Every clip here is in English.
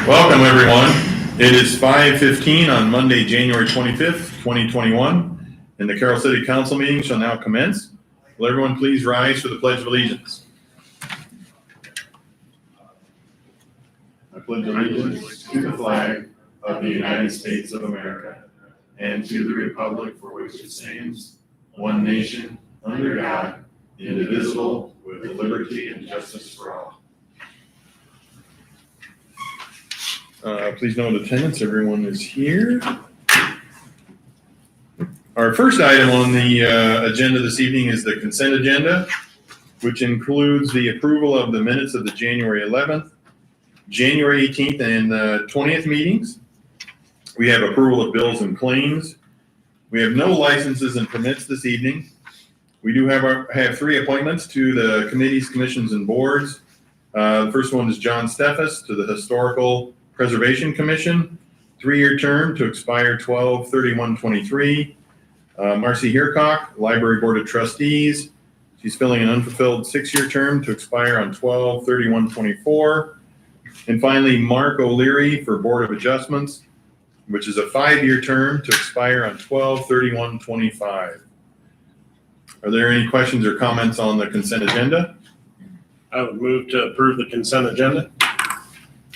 Welcome, everyone. It is 5:15 on Monday, January 25th, 2021, and the Carroll City Council meeting shall now commence. Will everyone please rise for the Pledge of Allegiance? I pledge allegiance to the flag of the United States of America and to the republic for which it stands, one nation, under God, indivisible, with liberty and justice for all. Please note attendance, everyone is here. Our first item on the agenda this evening is the consent agenda, which includes the approval of the minutes of the January 11th, January 18th, and 20th meetings. We have approval of bills and claims. We have no licenses and permits this evening. We do have three appointments to the committees, commissions, and boards. The first one is John Steffes to the Historical Preservation Commission, 3-year term to expire 12/31/23. Marcy Heercock, Library Board of Trustees. She's filling an unfulfilled 6-year term to expire on 12/31/24. And finally, Mark O'Leary for Board of Adjustments, which is a 5-year term to expire on 12/31/25. Are there any questions or comments on the consent agenda? I would move to approve the consent agenda.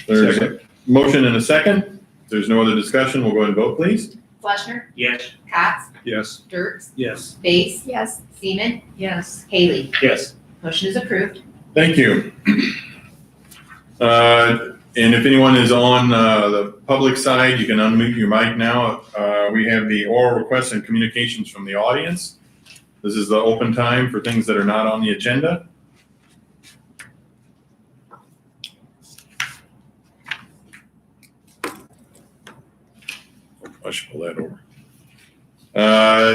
There's a motion and a second. If there's no other discussion, we'll go ahead and vote, please. Fleshner. Yes. Cox. Yes. Dirks. Yes. Base. Yes. Seaman. Yes. Haley. Yes. Motion is approved. Thank you. And if anyone is on the public side, you can unmute your mic now. We have the oral requests and communications from the audience. This is the open time for things that are not on the agenda. I should pull that over.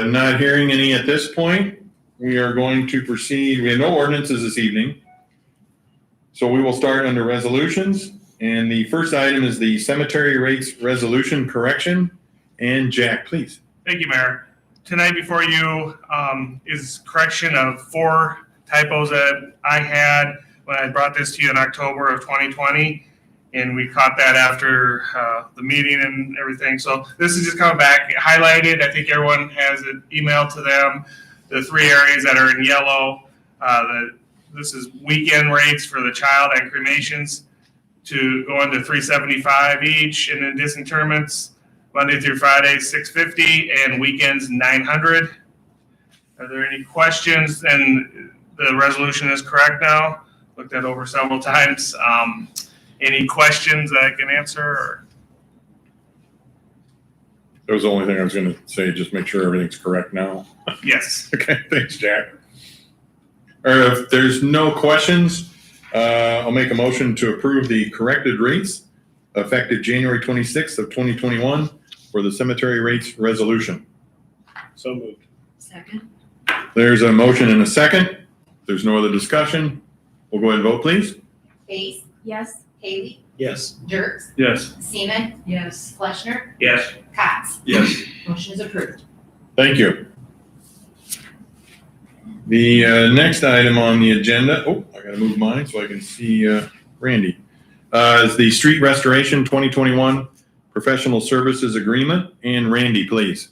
Not hearing any at this point. We are going to proceed. We have no ordinances this evening. So we will start under resolutions. And the first item is the cemetery rates resolution correction. And Jack, please. Thank you, Mayor. Tonight before you is correction of 4 typos that I had when I brought this to you in October of 2020. And we caught that after the meeting and everything. So this is just coming back highlighted. I think everyone has an email to them. The 3 areas that are in yellow, this is weekend rates for the child and cremations to go into $375 each, and then disinterments Monday through Friday $650 and weekends $900. Are there any questions? And the resolution is correct now. Looked that over several times. Any questions that I can answer? Or? That was the only thing I was going to say. Just make sure everything's correct now. Yes. Okay, thanks, Jack. Or if there's no questions, I'll make a motion to approve the corrected rates effective January 26th of 2021 for the cemetery rates resolution. So moved. Second. There's a motion and a second. If there's no other discussion, we'll go ahead and vote, please. Base. Yes. Haley. Yes. Dirks. Yes. Seaman. Yes. Fleshner. Yes. Cox. Yes. Motion is approved. Thank you. The next item on the agenda, I gotta move mine so I can see Randy, is the Street Restoration 2021 Professional Services Agreement. And Randy, please.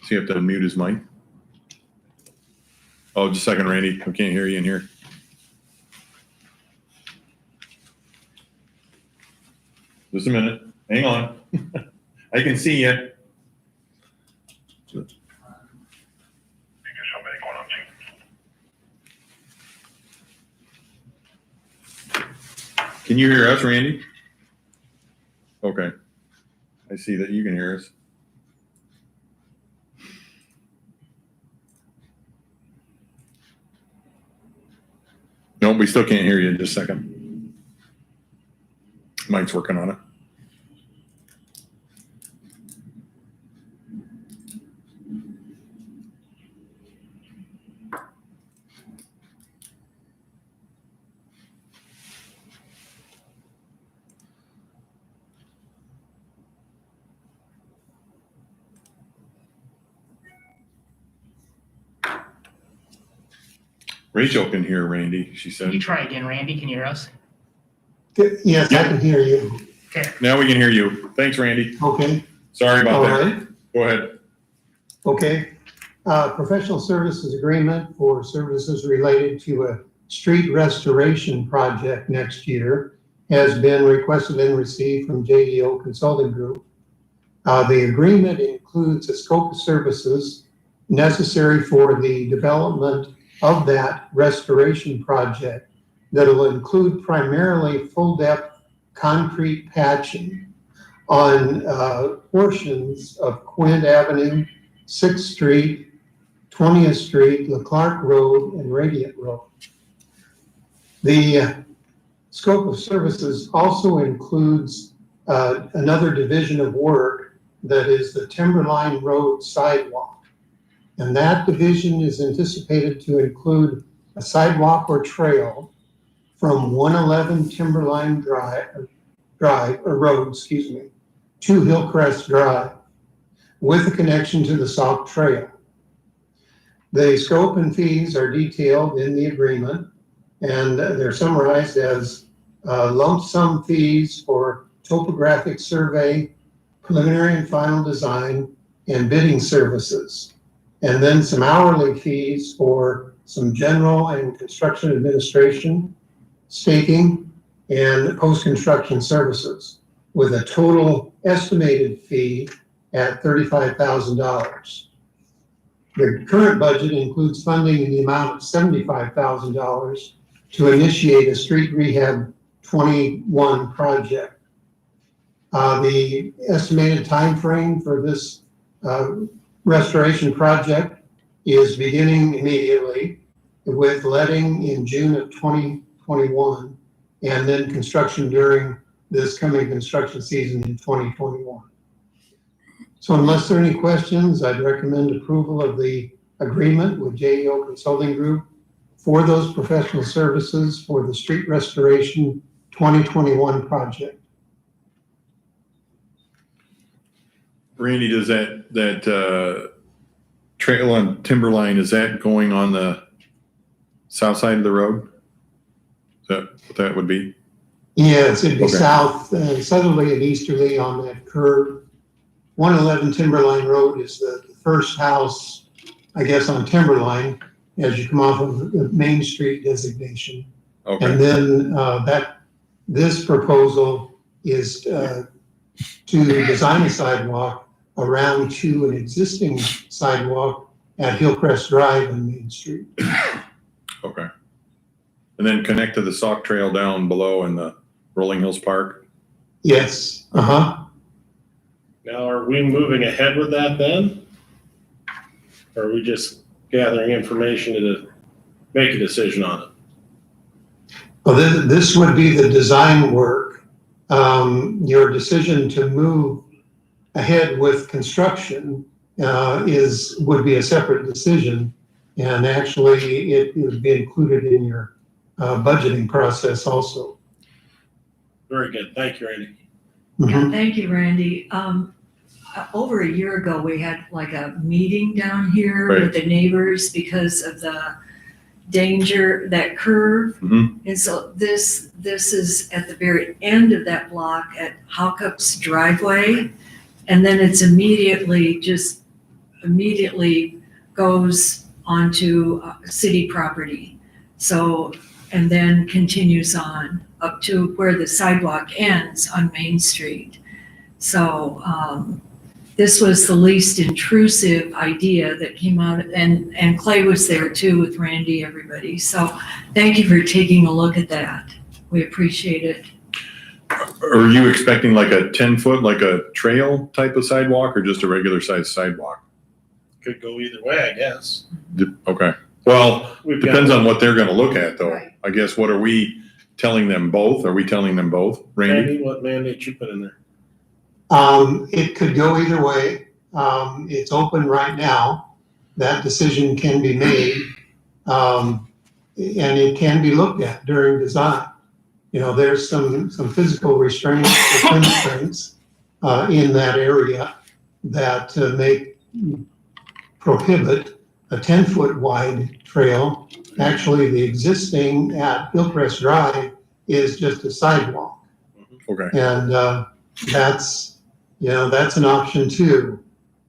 So you have to unmute his mic. Oh, just a second, Randy. I can't hear you in here. Just a minute. Hang on. I can see you. Can you hear us, Randy? Okay. I see that you can hear us. No, we still can't hear you. Just a second. Mike's working on it. Rachel can hear Randy, she Can you said. try again, Randy? Can you hear us? Yes, I can hear you. Now we can hear you. Thanks, Randy. Okay, Sorry all about that. right, Go ahead. okay. Professional services agreement for services related to a street restoration project next year has been requested and received from JEO Consulting Group. The agreement includes a scope of services necessary for the development of that restoration project that will include primarily full-depth concrete patching on portions of Quint Avenue, 6th Street, 20th Street, LeClark Road, and Radiant Road. The scope of services also includes another division of work that is the Timberline Road sidewalk. And that division is anticipated to include a sidewalk or trail from 111 Timberline Road, to Hillcrest Drive with a connection to the Sauk Trail. The scope and fees are detailed in the agreement, and they're summarized as lump sum fees for topographic survey, preliminary and final design, and bidding services. And then some hourly fees for some general and construction administration, staking, and post-construction services, with a total estimated fee at $35,000. The current budget includes funding in the amount of $75,000 to initiate a street rehab 21 project. The estimated time frame for this restoration project is beginning immediately, with letting in June of 2021, and then construction during this coming construction season in 2021. So unless there are any questions, I'd recommend approval of the agreement with JEO Consulting Group for those professional services for the street restoration 2021 project. Randy, does that trail on Timberline, is that going on the south side of the road? Is that what that would be? Yes, it'd be Okay. south, southerly and easterly on that curve. 111 Timberline Road is the first house, I guess, on Timberline as you come off of the Main Street designation. Okay, And then this proposal is to design a sidewalk around to an existing sidewalk at Hillcrest Drive and Main Street. okay. And then connect to the Sauk Trail down below in the Rolling Hills Park? Yes, Now, are we moving ahead with that then? Or are we just gathering information to make a decision on it? Well, this would be the design work. Your decision to move ahead with construction would be a separate decision. And actually, it would be included in your budgeting process also. Very good. Thank you, Randy. Yeah, thank you, Randy. Over a year ago, we had like a meeting down here Right. with the neighbors because of the danger, that curve. Mhm. And so this is at the very end of that block at Hawkup's driveway. And then it's immediately goes onto city property. So, and then continues on up to where the sidewalk ends on Main Street. So this was the least intrusive idea that came out, and Clay was there too with Randy, everybody. So thank you for taking a look at that. We appreciate it. Are you expecting like a 10-foot, like a trail type of sidewalk, or just a regular sized sidewalk? Could go either way, I guess. Okay, well, We've got- depends on what they're gonna look at though. Right. I guess, what are we telling them both? Are we telling them both, Randy? Randy, what mandate you put in there? It could go either way. It's open right now. That decision can be made. And it can be looked at during design. You know, there's some physical restraints or constraints in that area that may prohibit a 10-foot wide trail. Actually, the existing at Hillcrest Drive is just a sidewalk. Okay. And that's an option too.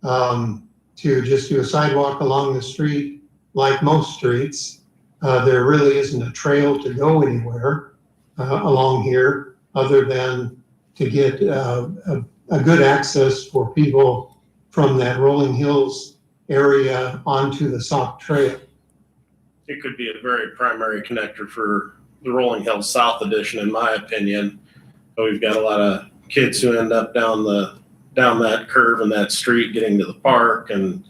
To just do a sidewalk along the street, like most streets. There really isn't a trail to go anywhere along here other than to get a good access for people from that Rolling Hills area onto the Sauk Trail. It could be a very primary connector for the Rolling Hills South Edition, in my opinion. But we've got a lot of kids who end up down that curve and that street getting to the park, and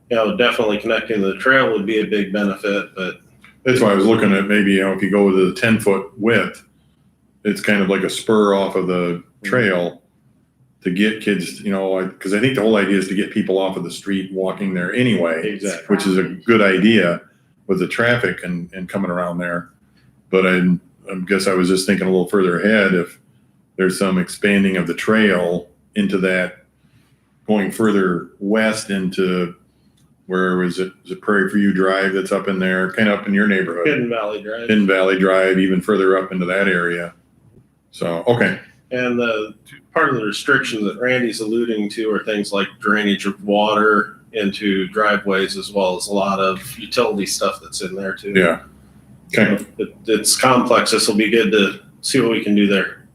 definitely connecting to the trail would be a big benefit. But That's why I was looking at maybe, if you go with the 10-foot width, it's kind of like a spur off of the trail to get kids, because I think the whole idea is to get people off of the street walking there anyway, exactly. which is a good idea with the traffic and coming around there. But I guess I was just thinking a little further ahead, if there's some expanding of the trail into that, going further west into, where is it Prairie for You Drive that's up in there, kind of up in your neighborhood? Hidden Valley Drive. Hidden Valley Drive, even further up into that area. So, okay. And the part of the restrictions that Randy's alluding to are things like drainage of water into driveways, as well as a lot of utility stuff that's in there too. Yeah. Okay. So it's complex. This will be good to see what we can do there.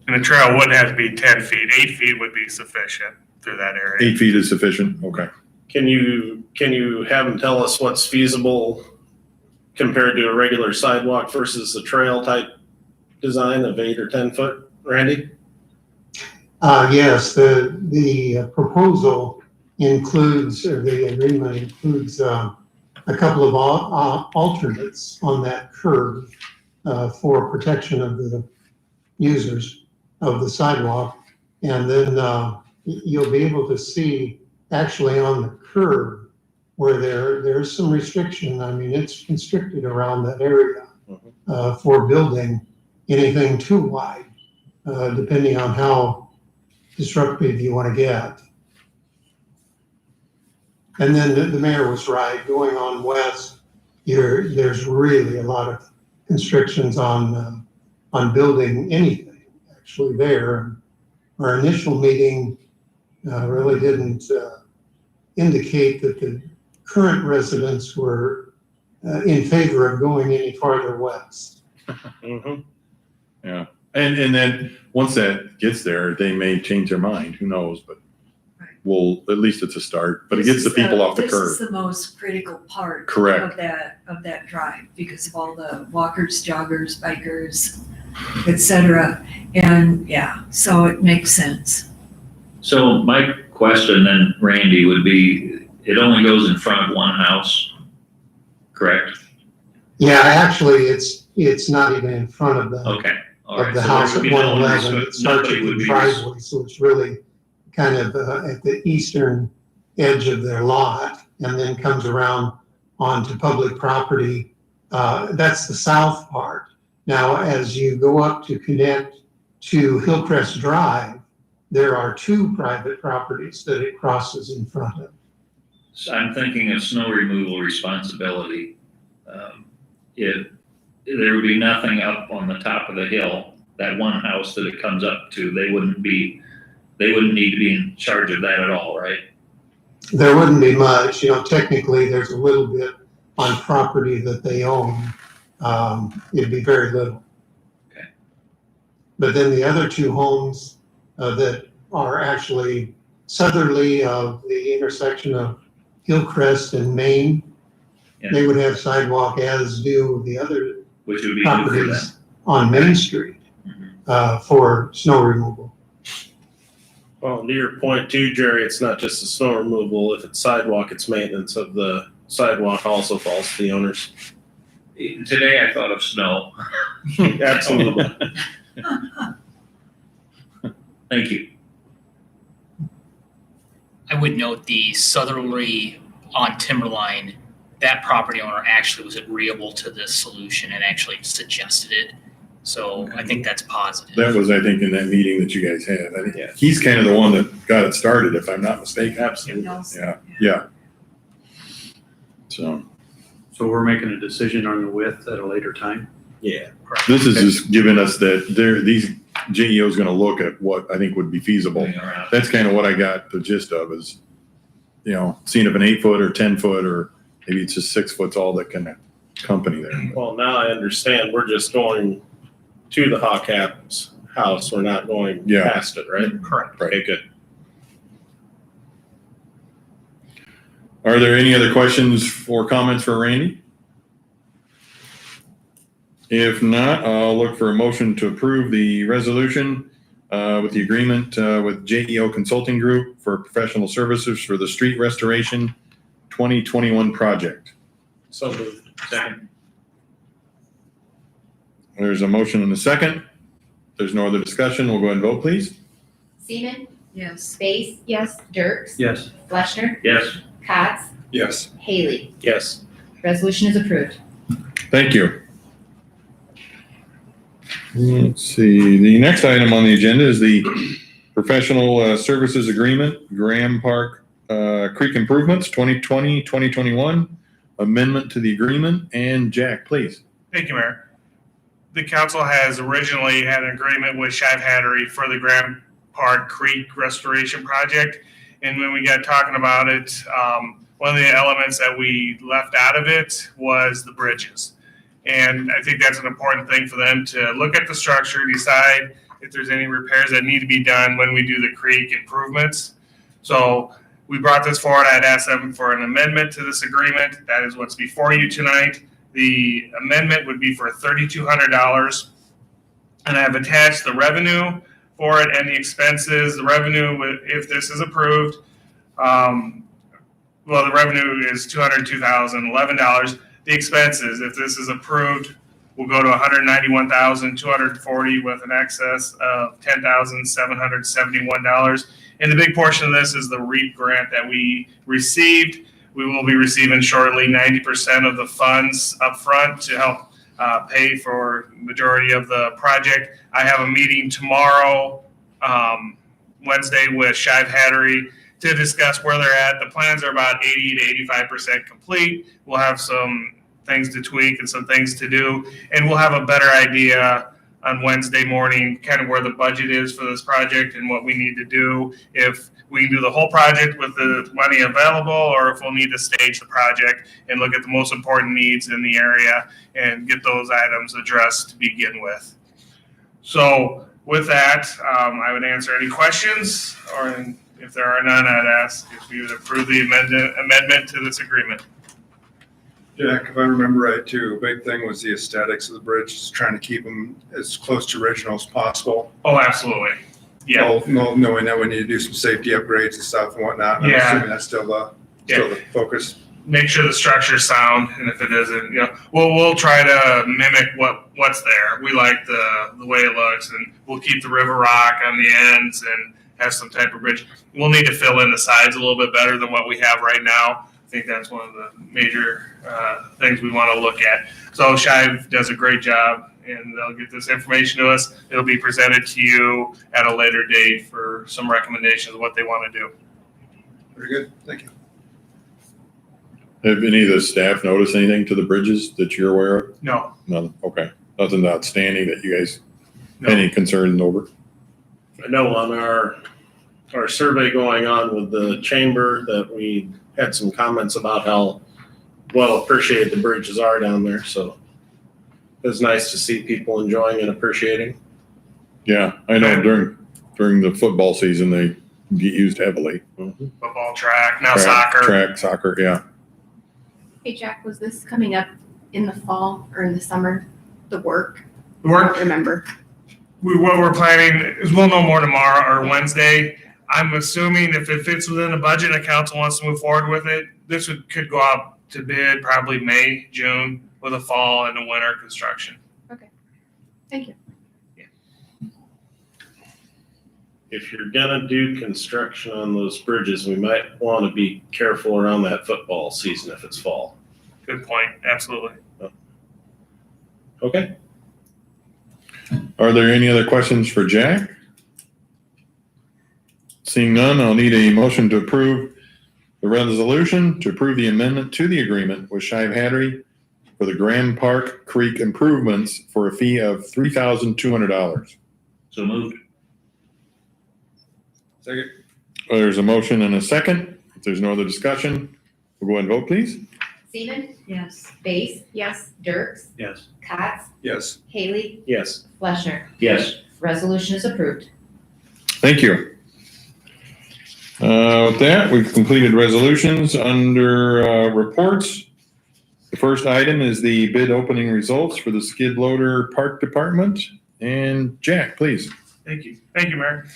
And the trail wouldn't have to be 10 feet. 8 feet would be sufficient through that area. 8 feet is sufficient. Okay. Can you have them tell us what's feasible compared to a regular sidewalk versus the trail type design of 8 or 10 foot, Randy? Yes, the proposal includes, or the agreement includes a couple of alternates on that curve for protection of the users of the sidewalk. And then you'll be able to see actually on the curve where there's some restriction. I mean, it's constricted around that area for building anything too wide, depending on how disruptive you want to get. And then the mayor was right, going on west, there's really a lot of constrictions on building anything actually there. Our initial meeting really didn't indicate that the current residents were in favor of going any farther west. Mm-hmm. Yeah. And then once that gets there, they may change their mind. Who knows? But Right. at least it's a start. But it gets the people off the This curb. is the most critical part Correct. of that drive because of all the walkers, joggers, bikers, etc. And yeah, so it makes sense. So my question then, Randy, would be, it only goes in front of one house, correct? Yeah, actually, it's not even in front of them. Okay, all right. Of the So there house would at be no 111, it starts nobody at would the be driveway, so it's really kind of at the eastern edge of their lot, and then comes around onto public property. That's the south part. Now, as you go up to connect to Hillcrest Drive, there are 2 private properties that it crosses in front of. So I'm thinking of snow removal responsibility. If there would be nothing up on the top of the hill, that one house that it comes up to, they wouldn't need to be in charge of that at all, right? There wouldn't be much, technically there's a little bit on property that they own. It'd be very little. Okay. But then the other 2 homes that are actually southerly of the intersection of Hillcrest and Main, Yeah. they would have sidewalk, as do the other Which would be new for them. properties on Main Street for snow removal. Well, to your point too, Jerry, it's not just the snow removal. If it's sidewalk, it's maintenance of the sidewalk also falls to the owners. Today I thought of snow. Absolutely. Thank you. I would note the southerly on Timberline, that property owner actually was agreeable to this solution and actually suggested it. So I think that's positive. That was, I think, in that meeting that you guys had. I Yeah. think he's kind of the one that got it started, if I'm not mistaken. Absolutely. Yeah. So So we're making a decision on the width at a later time? Yeah. this is just giving us that these JEO is going to look at what I think would be feasible. Moving around. That's kind of what I got the gist of is, seeing if an 8-foot or 10-foot or maybe it's just 6 foot's all that can accompany there. Well, now I understand. We're just going to the Hawk Cap's house. We're not going Yeah. past it, right? Correct. Okay, good. Are there any other questions or comments for Randy? If not, I'll look for a motion to approve the resolution with the agreement with JEO Consulting Group for professional services for the street restoration 2021 project. So moved. Second. There's a motion and a second. There's no other discussion. We'll go ahead and vote, please. Seaman, Yes. Space. Yes. Dirks. Yes. Fleshner. Yes. Cots. Yes. Haley. Yes. Resolution is approved. Thank you. Let's see, the next item on the agenda is the professional services agreement, Graham Park Creek Improvements 2020-2021, amendment to the agreement. And Jack, please. Thank you, Mayor. The council has originally had an agreement with Shive Hattery for the Grand Park Creek Restoration Project. And when we got talking about it, one of the elements that we left out of it was the bridges. And I think that's an important thing for them to look at the structure, decide if there's any repairs that need to be done when we do the creek improvements. So we brought this forward. I'd asked them for an amendment to this agreement. That is what's before you tonight. The amendment would be for $3,200. And I have attached the revenue for it and the expenses. The revenue, if this is approved, the revenue is $202,011. The expenses, if this is approved, will go to $191,240 with an excess of $10,771. And the big portion of this is the REAP grant that we received. We will be receiving shortly 90% of the funds up front to help pay for majority of the project. I have a meeting tomorrow, Wednesday, with Shive Hattery to discuss where they're at. The plans are about 80 to 85% complete. We'll have some things to tweak and some things to do, and we'll have a better idea on Wednesday morning, kind of where the budget is for this project and what we need to do, if we can do the whole project with the money available, or if we'll need to stage the project and look at the most important needs in the area and get those items addressed to begin with. So with that, I would answer any questions, or if there are none, I'd ask if you would approve the amendment to this agreement. Jack, if I remember right too, a big thing was the aesthetics of the bridge, just trying to keep them as close to original as possible. Oh, absolutely. Yeah. Knowing that we need to do some safety upgrades and stuff and whatnot. And I'm Yeah. assuming that's still the focus. Make sure the structure's sound, and if it isn't, we'll try to mimic what's there. We like the way it looks, and we'll keep the river rock on the ends and have some type of bridge. We'll need to fill in the sides a little bit better than what we have right now. I think that's one of the major things we want to look at. So Shive does a great job, and they'll get this information to us. It'll be presented to you at a later date for some recommendations of what they want to do. Very good. Thank you. Have any of the staff noticed anything to the bridges that you're aware of? No, None. Okay. Nothing outstanding that you guys no. any concerns over? I know on our survey going on with the chamber that we had some comments about how well appreciated the bridges are down there. So it's nice to see people enjoying and appreciating. Yeah, I know during the football season, they get used heavily. Football, track, now soccer. Track, soccer, yeah. Hey, Jack, was this coming up in the fall or in the summer, the work? I We're, don't remember. what we're planning is we'll know more tomorrow or Wednesday. I'm assuming if it fits within the budget and the council wants to move forward with it, this could go out to bid probably May, June, with a fall and a winter construction. Thank you. If you're gonna do construction on those bridges, we might want to be careful around that football season if it's fall. Good point. Absolutely. Okay. Are there any other questions for Jack? Seeing none, I'll need a motion to approve the resolution to approve the amendment to the agreement with Shive Hattery for the Grand Park Creek improvements for a fee of $3,200. So moved. Second. There's a motion and a second. If there's no other discussion, we'll go ahead and vote, please. Seaman, Yes. Base, Yes. Dirks, Yes. Cots, Yes. Haley, Yes. Fleshner. Yes. Resolution is approved. Thank you. With that, we've completed resolutions under reports. The first item is the bid opening results for the skid loader park department. And Jack, please. Thank you. Thank you, Mayor.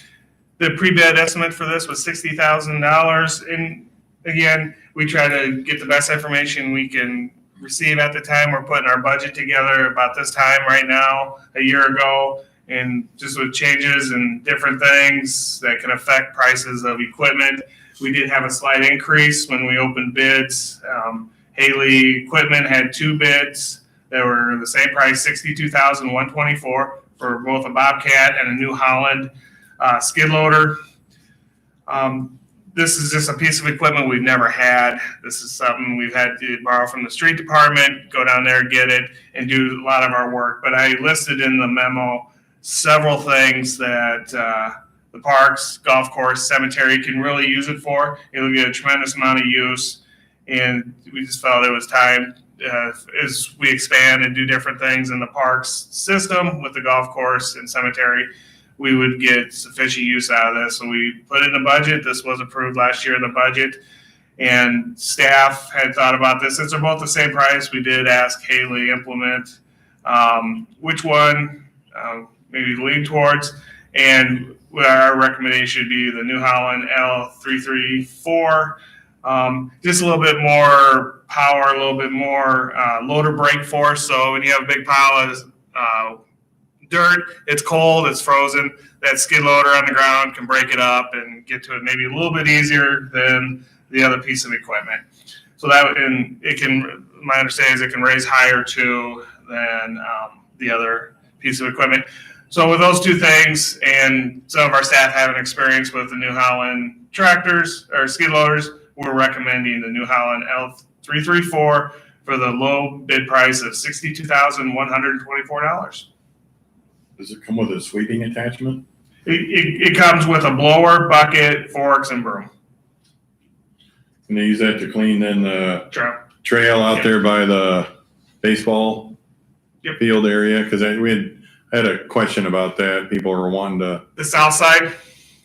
The pre-bid estimate for this was $60,000. And again, we try to get the best information we can receive at the time. We're putting our budget together about this time right now, a year ago. And just with changes and different things that can affect prices of equipment, we did have a slight increase when we opened bids. Haley Equipment had 2 bids that were the same price, $62,124 for both a Bobcat and a New Holland skid loader. This is just a piece of equipment we've never had. This is something we've had to borrow from the street department, go down there, get it, and do a lot of our work. But I listed in the memo several things that the parks, golf course, cemetery can really use it for. It'll get a tremendous amount of use. And we just felt it was time as we expand and do different things in the parks system with the golf course and cemetery, we would get sufficient use out of this. So we put it in the budget. This was approved last year in the budget. And staff had thought about this. Since they're both the same price, we did ask Haley Implement which one maybe lean towards. And our recommendation would be the New Holland L334. Just a little bit more power, a little bit more loader brake force. So when you have a big pile of dirt, it's cold, it's frozen, that skid loader on the ground can break it up and get to it maybe a little bit easier than the other piece of equipment. So that, and it can, my understanding is it can raise higher too than the other piece of equipment. So with those 2 things, and some of our staff having experience with the New Holland tractors or skid loaders, we're recommending the New Holland L334 for the low bid price of $62,124. Does it come with a sweeping attachment? It comes with a blower, bucket, forks, and broom. Can they use that to clean then the Sure. trail out there by the baseball Yep. field area? Because we had a question about that. People were wanting to, The south side,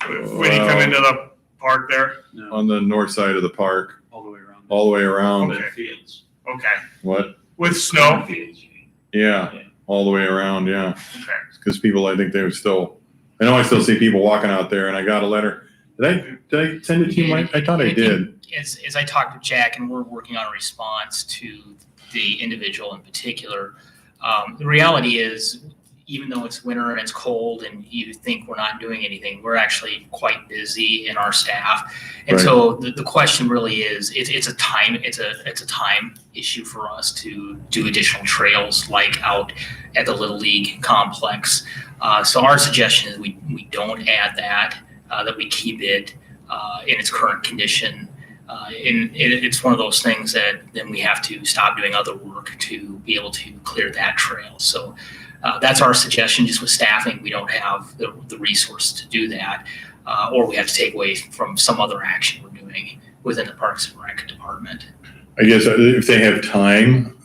when you come into the park there. No, on the north side of the park, all the way around. all the way around. Okay. Fields. Okay. What? With snow. Fields, you mean. Yeah, all the way around, yeah. Okay. Because people, I think they were still, I know I still see people walking out there, and I got a letter. Did I send it to you, Mike? I thought I did. As I talked to Jack and we're working on a response to the individual in particular, the reality is, even though it's winter and it's cold and you think we're not doing anything, we're actually quite busy in our staff. And Right. so the question really is, it's a time issue for us to do additional trails like out at the Little League complex. So our suggestion is we don't add that, that we keep it in its current condition. And it's one of those things that then we have to stop doing other work to be able to clear that trail. So that's our suggestion. Just with staffing, we don't have the resource to do that, or we have to take away from some other action we're doing within the Parks and Rec department. I guess if they have time,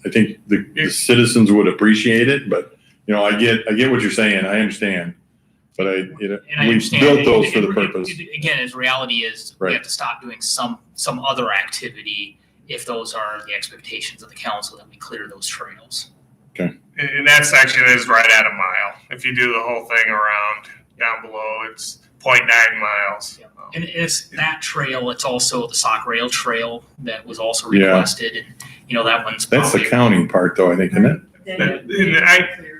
I think the citizens would appreciate it, but, you know, I get what you're saying. I understand. But And I we understand. built those for the And purpose. Again, as reality is, we Right. have to stop doing some other activity if those are the expectations of the council, that we clear those trails. And that section is right at a mile. If you do the whole thing around down below, it's 0.9 miles. And it's that trail, it's also the sock rail trail that was also Yeah. requested, and, you know, that one's That's the probably, county part though, I think, isn't it? And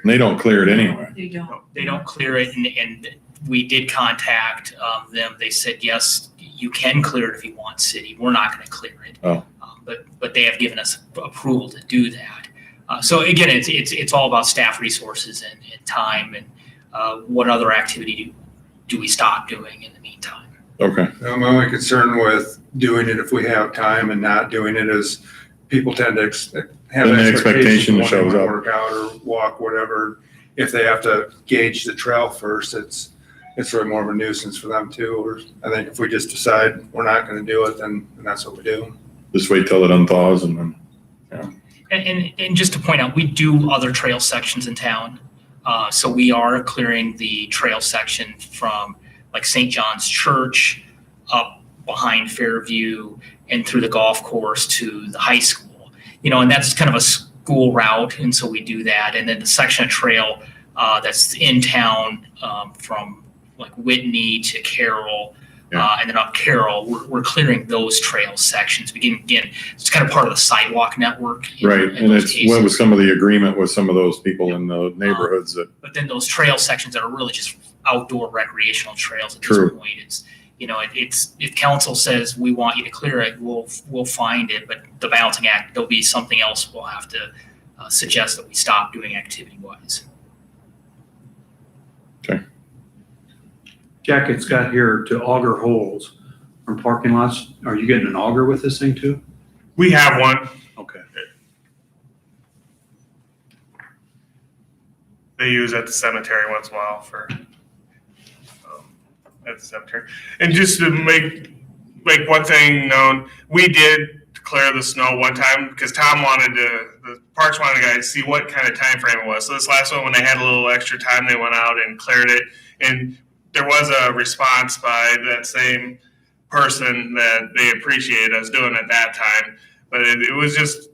they don't clear it anyway. They don't. they don't clear it, and we did contact them. They said, yes, you can clear it if you want, city. We're not gonna clear it. Oh. But they have given us approval to do that. So again, it's all about staff resources and time and what other activity do we stop doing in the meantime. Okay. My only concern with doing it if we have time and not doing it is people tend to have Then the expectation expectation of when shows they up. wanna work out or walk, whatever. If they have to gauge the trail first, it's really more of a nuisance for them too. Or I think if we just decide we're not gonna do it, then that's what we do. Just wait till it unthaws and then, And just to point out, we do other trail sections in town. So we are clearing the trail section from like St. John's Church up behind Fairview and through the golf course to the high school. And that's kind of a school route, and so we do that. And then the section of trail that's in town from like Whitney to Carroll, and then up Carroll, we're clearing those trail sections. Again, it's kind of part of the sidewalk network. right. in And those it's cases. when was some of the agreement with some of those people in the neighborhoods that, But then those trail sections that are really just outdoor recreational trails at True. this point, it's if council says we want you to clear it, we'll find it. But the balancing act, there'll be something else we'll have to suggest that we stop doing activity wise. Jack, it's got here to auger holes from parking lots. Are you getting an auger with this thing too? We have one. Okay. They use at the cemetery once in a while at the cemetery. And just to make one thing known, we did clear the snow one time because Tom the parks wanted to see what kind of time frame it was. So this last one, when they had a little extra time, they went out and cleared it. And there was a response by that same person that they appreciated us doing at that time. But it was just,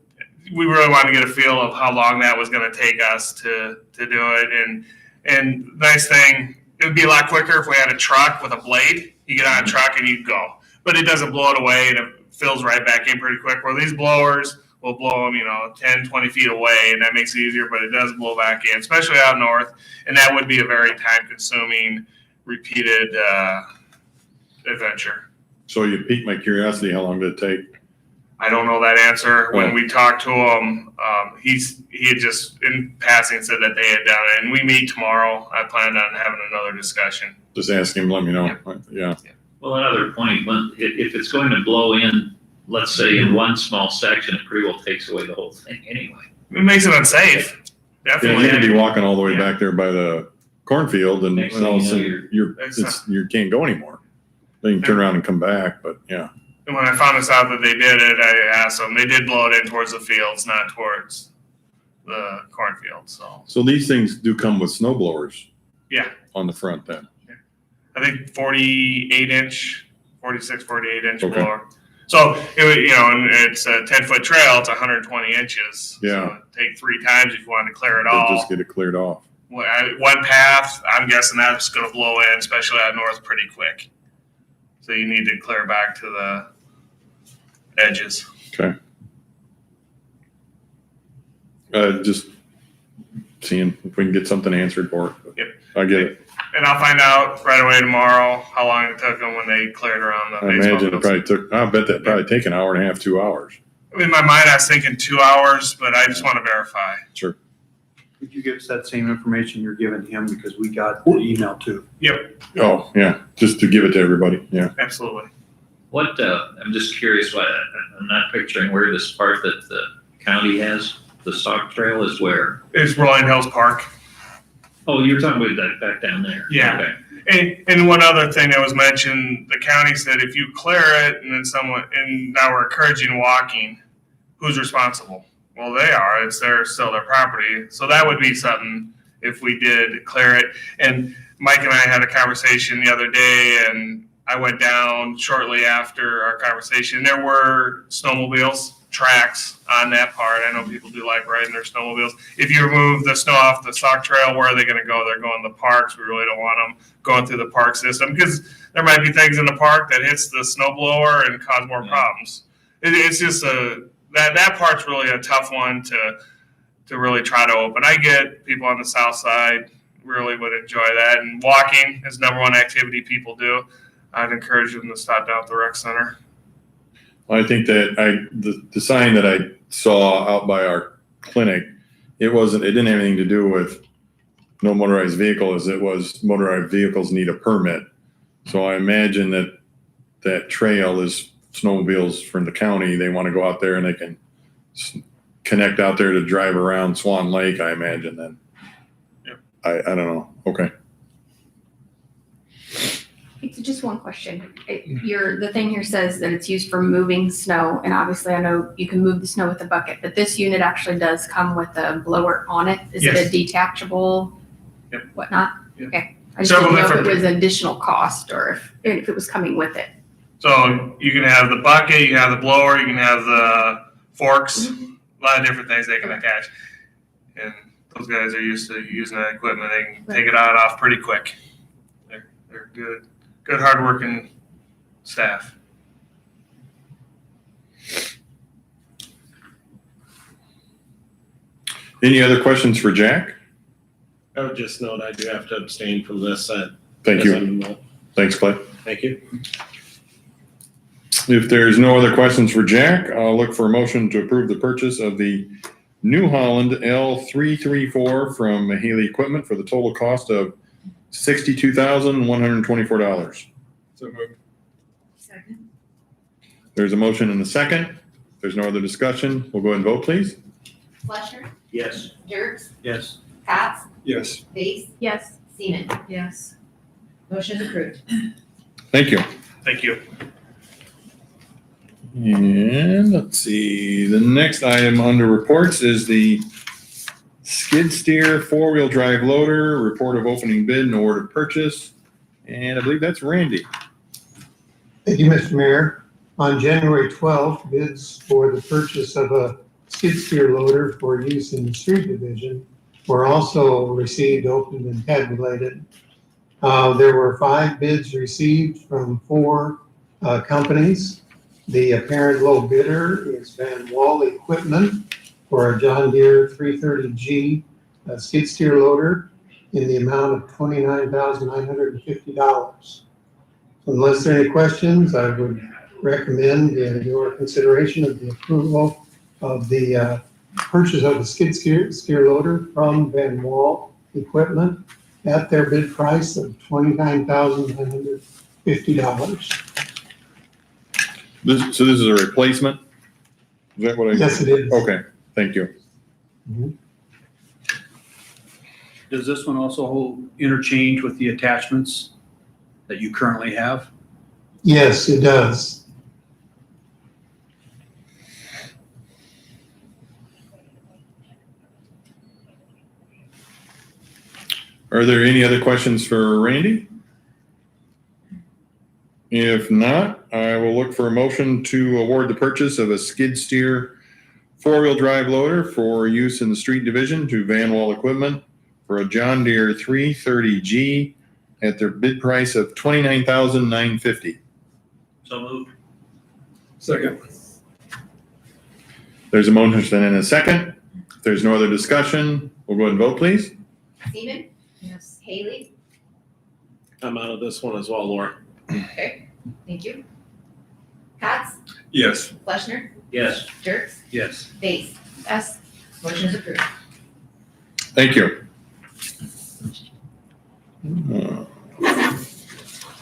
we really wanted to get a feel of how long that was going to take us to do it. And nice thing, it would be a lot quicker if we had a truck with a blade. You get on a truck and you go. But it doesn't blow it away and it fills right back in pretty quick. Where these blowers will blow them, 10, 20 feet away, and that makes it easier, but it does blow back in, especially out north. And that would be a very time-consuming, repeated adventure. so you piqued my curiosity, how long did it take? I don't know that answer. When Oh. we talked to him, he had just in passing said that they had done it, and we meet tomorrow. I plan on having another discussion. Just ask him, let me know. Yeah. Well, another point, if it's going to blow in, let's say in one small section, it pretty well takes away the whole thing anyway. It makes it unsafe. Yeah, Definitely. you could be walking all the way Yeah. back there by the cornfield and Next all of a thing you know, sudden you can't go anymore. Then you can turn around and come back, but yeah. And when I found this out that they did it, I asked them. They did blow it in towards the fields, not towards the cornfield. So these things do come with snow blowers. Yeah. On the front then. I think 46, 48 inch Okay. blower. So and it's a 10-foot trail. It's 120 inches. Yeah. So it'd take 3 times if you wanted to clear it They'll all. just get it cleared off. One path, I'm guessing that's going to blow in, especially out north, pretty quick. So you need to clear back to the edges. Okay. Just seeing if we can get something answered for it. Yep. I get it. And I'll find out right away tomorrow how long it took them when they cleared around the I baseball imagine it fields. probably took, I bet that probably take an hour and a half, 2 hours. In my mind, I was thinking 2 hours, but I just want to verify. Sure. Could you give us that same information you're giving him because we got the email too? Oh, yeah, just to give it to everybody. Yeah. Absolutely. What, I'm just curious, I'm not picturing where this part that the county has, the stock trail is where? It's Rolling Hills Park. Oh, you're talking about that back down there? Yeah. Okay. And one other thing that was mentioned, the county said if you clear it and then and now we're encouraging walking, who's responsible? Well, they are. It's still their property. So that would be something if we did clear it. And Mike and I had a conversation the other day, and I went down shortly after our conversation. There were snowmobiles, tracks on that part. I know people do like riding their snowmobiles. If you remove the snow off the stock trail, where are they going to go? They're going to the parks. We really don't want them going through the park system because there might be things in the park that hits the snow blower and cause more problems. It's just that part's really a tough one to really try to open. I get people on the south side really would enjoy that, and walking is number one activity people do. I'd encourage them to stop down at the rec center. I think that the sign that I saw out by our clinic it didn't have anything to do with no motorized vehicles. It was motorized vehicles need a permit. So I imagine that trail is snowmobiles from the county. They want to go out there and they can connect out there to drive around Swan Lake, I imagine then. Yep. I don't know. Okay. It's just one question. The thing here says that it's used for moving snow, and obviously I know you can move the snow with a bucket, but this unit actually does come with a blower on it. Is it Yes. a detachable Yep. whatnot? Yep. Okay. I just Several didn't know if it different- was additional cost or if it was coming with it. So you can have the bucket, you can have the blower, you can have the forks, a lot of different things they can attach. And those guys are used to using that equipment. They can take it on and off pretty quick. They're good hardworking staff. Any other questions for Jack? I would just note I do have to abstain from this. Thank as you. I'm involved. Thanks, Clay. Thank you. If there's no other questions for Jack, I'll look for a motion to approve the purchase of the New Holland L334 from Haley Equipment for the total cost of $62,124. So moved. Second. There's a motion and a second. If there's no other discussion, we'll go ahead and vote, please. Fleschner, Yes. Jerks, Yes. Cots, Yes. Base, Yes. Seaman. Yes. Motion is approved. Thank you. Thank you. And let's see, the next item under reports is the skid steer four-wheel drive loader, report of opening bid and award of purchase. And I believe that's Randy. Thank you, Mr. Mayor. On January 12th, bids for the purchase of a skid steer loader for use in the street division were also received, opened, and tabulated. There were 5 bids received from 4 companies. The apparent low bidder is Van Wall Equipment for a John Deere 330G skid steer loader in the amount of $29,950. Unless there are any questions, I would recommend your consideration of the approval of the purchase of the skid steer loader from Van Wall Equipment at their bid price of $29,950. So this is a replacement? Is that what I? Yes, it is. Okay, thank you. Does this one also hold interchange with the attachments that you currently have? Yes, it does. Are there any other questions for Randy? If not, I will look for a motion to award the purchase of a skid steer four-wheel drive loader for use in the street division to Van Wall Equipment for a John Deere 330G at their bid price of $29,950. So moved. Second. There's a motion and a second. If there's no other discussion, we'll go ahead and vote, please. Seaman, Yes. Haley, I'm out of this one as well, Laura. okay, thank you. Cots, Yes. Fleschner, Yes. Jerks, Yes. Base. Yes. Motion is approved. Thank you.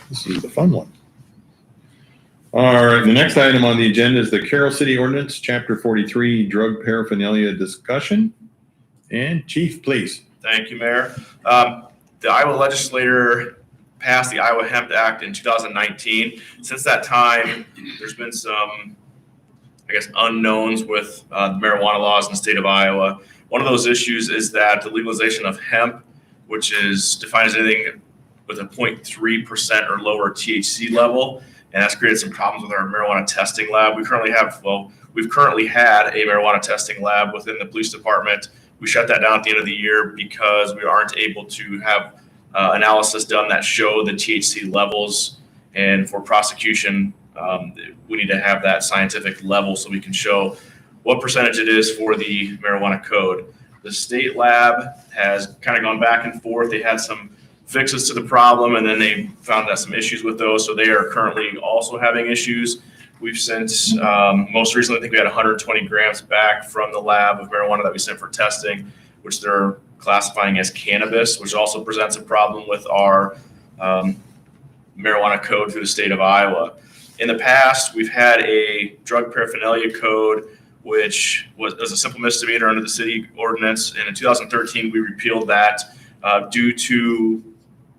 This is the fun one. All right, the next item on the agenda is the Carroll City Ordinance, Chapter 43, Drug Paraphernalia Discussion. And Chief, please. Thank you, Mayor. The Iowa legislature passed the Iowa Hemp Act in 2019. Since that time, there's been some, unknowns with the marijuana laws in the state of Iowa. One of those issues is that the legalization of hemp, which is defined as anything with a 0.3% or lower THC level, and that's created some problems with our marijuana testing lab. We've currently had a marijuana testing lab within the police department. We shut that down at the end of the year because we aren't able to have analysis done that show the THC levels. And for prosecution, we need to have that scientific level so we can show what percentage it is for the marijuana code. The state lab has kind of gone back and forth. They had some fixes to the problem, and then they found that some issues with those. So they are currently also having issues. We've sent, most recently, I think we had 120 grams back from the lab of marijuana that we sent for testing, which they're classifying as cannabis, which also presents a problem with our marijuana code through the state of Iowa. In the past, we've had a drug paraphernalia code, which was a simple misdemeanor under the city ordinance. And in 2013, we repealed that due to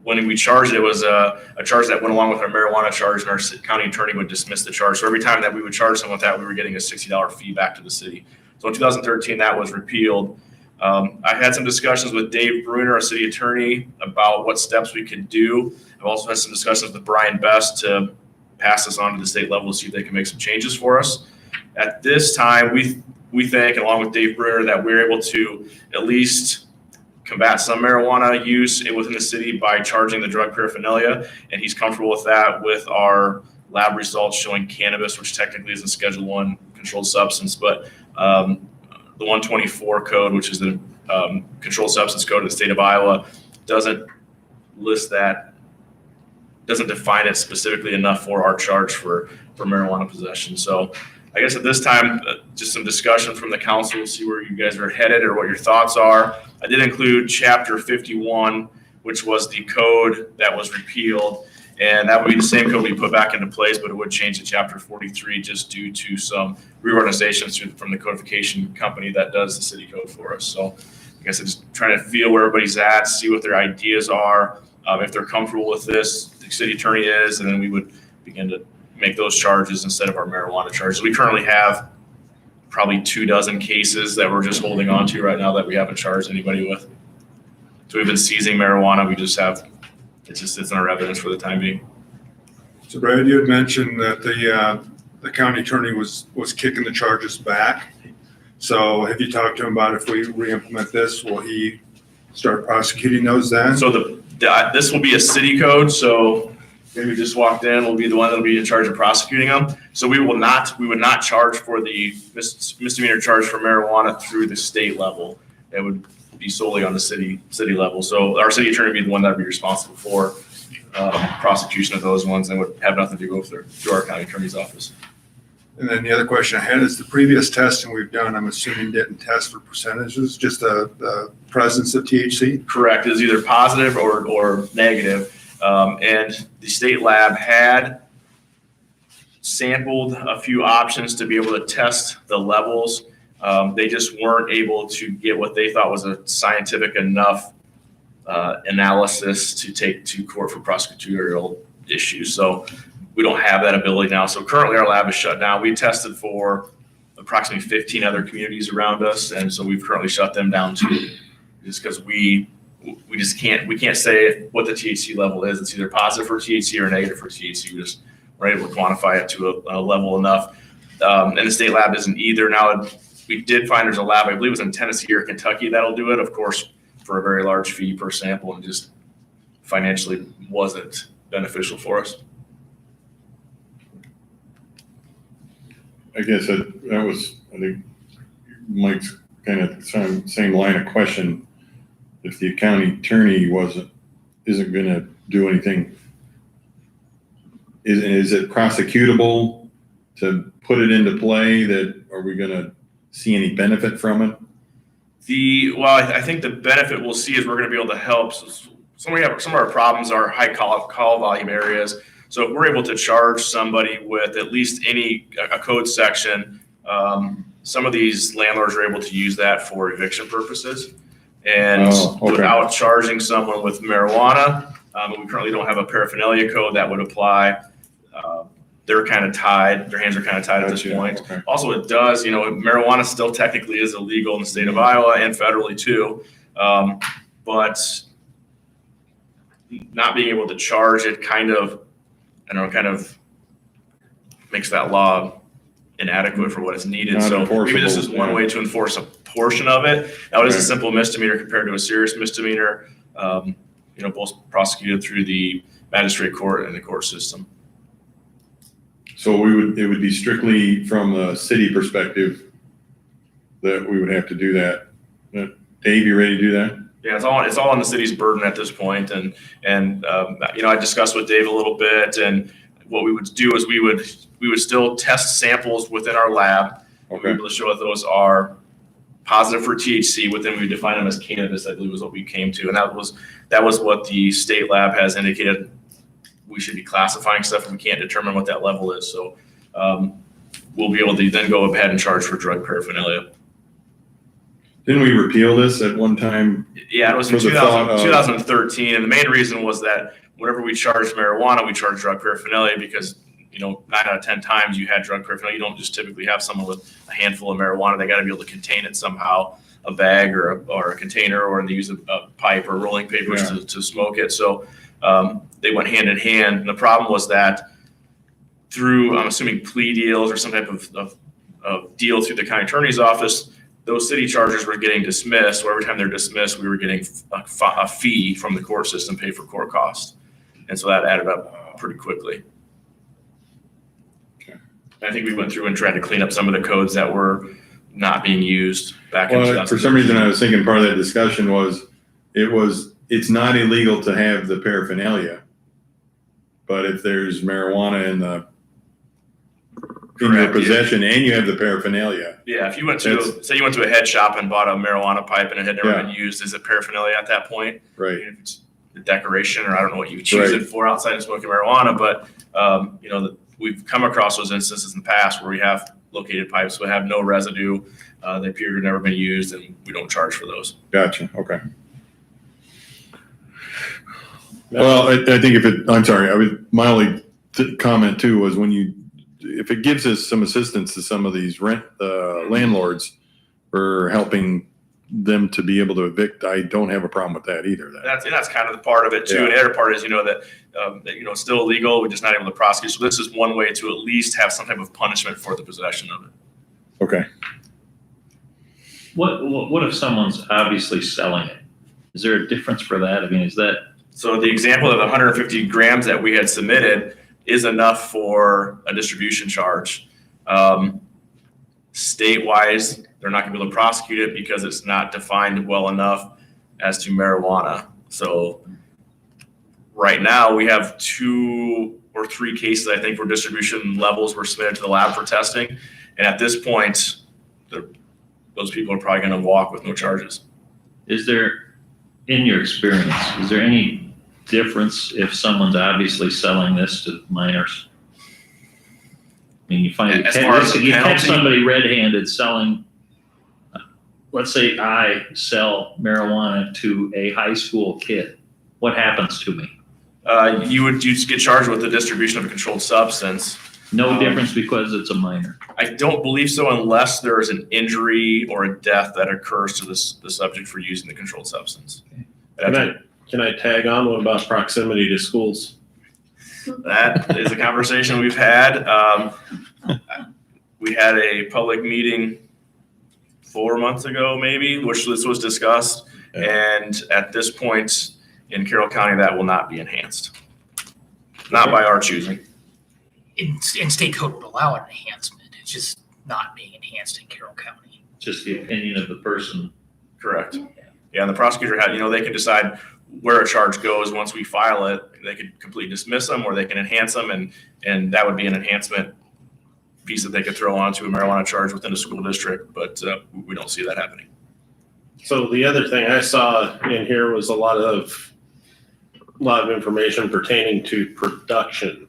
when we charged it was a charge that went along with our marijuana charge, and our county attorney would dismiss the charge. So every time that we would charge someone with that, we were getting a $60 fee back to the city. So in 2013, that was repealed. I had some discussions with Dave Bruner, our city attorney, about what steps we could do. I've also had some discussions with Brian Best to pass this on to the state level to see if they can make some changes for us. At this time, we think, along with Dave Bruner, that we're able to at least combat some marijuana use within the city by charging the drug paraphernalia, and he's comfortable with that with our lab results showing cannabis, which technically is a Schedule I controlled substance, but the 124 code, which is the controlled substance code of the state of Iowa, doesn't list that, doesn't define it specifically enough for our charge for marijuana possession. So I guess at this time, just some discussion from the council, see where you guys are headed or what your thoughts are. I did include Chapter 51, which was the code that was repealed, and that would be the same code we put back into place, but it would change to Chapter 43 just due to some reorganizations from the codification company that does the city code for us. So I guess I'm just trying to feel where everybody's at, see what their ideas are, if they're comfortable with this, the city attorney is, and then we would begin to make those charges instead of our marijuana charges. We currently have probably 24 cases that we're just holding on to right now that we haven't charged anybody with. So we've been seizing marijuana. We just have, it just sits in our evidence for the time being. So Brad, you had mentioned that the county attorney was kicking the charges back. So have you talked to him about if we re-implement this, will he start prosecuting those then? So this will be a city code. So maybe just walked in, will be the one that'll be in charge of prosecuting them. So we would not charge for the misdemeanor charge for marijuana through the state level. It would be solely on the city level. So our city attorney would be the one that would be responsible for prosecution of those ones, and would have nothing to go through our county attorney's office. And then the other question I had is the previous testing we've done, I'm assuming didn't test for percentages, just the presence of THC? Correct. It's either positive or negative. And the state lab had sampled a few options to be able to test the levels. They just weren't able to get what they thought was a scientific enough analysis to take to court for prosecutorial issues. So we don't have that ability now. So currently our lab is shut down. We tested for approximately 15 other communities around us, and so we've currently shut them down too, just because we can't say what the THC level is. It's either positive for THC or negative for THC. We're able to quantify it to a level enough. And the state lab isn't either. Now, we did find there's a lab, I believe it was in Tennessee or Kentucky, that'll do it, of course, for a very large fee per sample, and just financially wasn't beneficial for us. I guess I think Mike's kind of same line of question. If the county attorney isn't gonna do anything, is it prosecutable to put it into play? That are we gonna see any benefit from it? I think the benefit we'll see is we're going to be able to help. Some of our problems are high call volume areas. So if we're able to charge somebody with at least a code section, some of these landlords are able to use that for eviction purposes. And without charging someone with marijuana, we currently don't have a paraphernalia code that would apply. They're kind of tied. Their hands are kind of tied at this point. Okay. Also, it does, marijuana still technically is illegal in the state of Iowa and federally too. But not being able to charge it kind of makes that law inadequate for what is needed. Not So maybe this is enforceable, one yeah. way to enforce a portion of it. Now, it is a Right. simple misdemeanor compared to a serious misdemeanor, both prosecuted through the magistrate court and the court system. So it would be strictly from a city perspective that we would have to do that. Dave, you ready to do that? Yeah, it's all on the city's burden at this point. And I discussed with Dave a little bit, and what we would do is we would still test samples within our lab. We'd be Okay, able to show that those are positive for THC, but then we define them as cannabis, I believe was what we came to. And that was what the state lab has indicated. We should be classifying stuff and we can't determine what that level is. So we'll be able to then go ahead and charge for drug paraphernalia. didn't we repeal this at one time? Yeah, it was in For the thought of- 2013. And the main reason was that whenever we charged marijuana, we charged drug paraphernalia because, 9 out of 10 times you had drug paraphernalia. You don't just typically have someone with a handful of marijuana. They got to be able to contain it somehow, a bag or a container, or they use a pipe or rolling papers Yeah. to smoke it. So they went hand in hand. And the problem was that through, I'm assuming, plea deals or some type of deal through the county attorney's office, those city chargers were getting dismissed. So every time they're dismissed, we were getting a fee from the court system, pay for court costs. And so that added up pretty quickly. Okay. I think we went through and tried to clean up some of the codes that were not being used back in Well, 2000. for some reason, I was thinking part of that discussion was, it's not illegal to have the paraphernalia. But if there's marijuana in your Correct, yeah. possession and you have the paraphernalia, Yeah, if you went That's- say you went to a head shop and bought a marijuana pipe and it had never Yeah. been used, is it paraphernalia at that point? right? Even if it's the decoration, or I don't know what you would choose Right. it for outside of smoking marijuana, but we've come across those instances in the past where we have located pipes that have no residue, they appear to have never been used, and we don't charge for those. Gotcha, okay. Well, I think I'm sorry, my only comment too was if it gives us some assistance to some of these landlords for helping them to be able to evict, I don't have a problem with that either. That's kind of the part of it too. Yeah. And the other part is, that it's still illegal. We're just not able to prosecute. So this is one way to at least have some type of punishment for the possession of it. Okay, What if someone's obviously selling it? Is there a difference for that? I mean, is that, So the example of the 150 grams that we had submitted is enough for a distribution charge. State-wise, they're not gonna be able to prosecute it because it's not defined well enough as to marijuana. So right now, we have 2 or 3 cases, I think, where distribution levels were submitted to the lab for testing. And at this point, those people are probably gonna walk with no charges. is there, in your experience, is there any difference if someone's obviously selling this to minors? I mean, you find As far as the you catch penalty? somebody red-handed selling, let's say I sell marijuana to a high school kid. What happens to me? You just get charged with the distribution of a controlled substance. No difference because it's a minor. I don't believe so unless there is an injury or a death that occurs to the subject for using the controlled substance. Can I tag on? What about proximity to schools? That is a conversation we've had. We had a public meeting 4 months ago, maybe, which this was discussed. And at this point in Carroll County, that will not be enhanced. Not by our choosing. In state code would allow an enhancement. It's just not being enhanced in Carroll County. Just the opinion of the person. Correct. Yeah, and the prosecutor they can decide where a charge goes once we file it. They could completely dismiss them, or they can enhance them, and that would be an enhancement piece that they could throw onto a marijuana charge within a school district, but we don't see that happening. So the other thing I saw in here was a lot of information pertaining to production.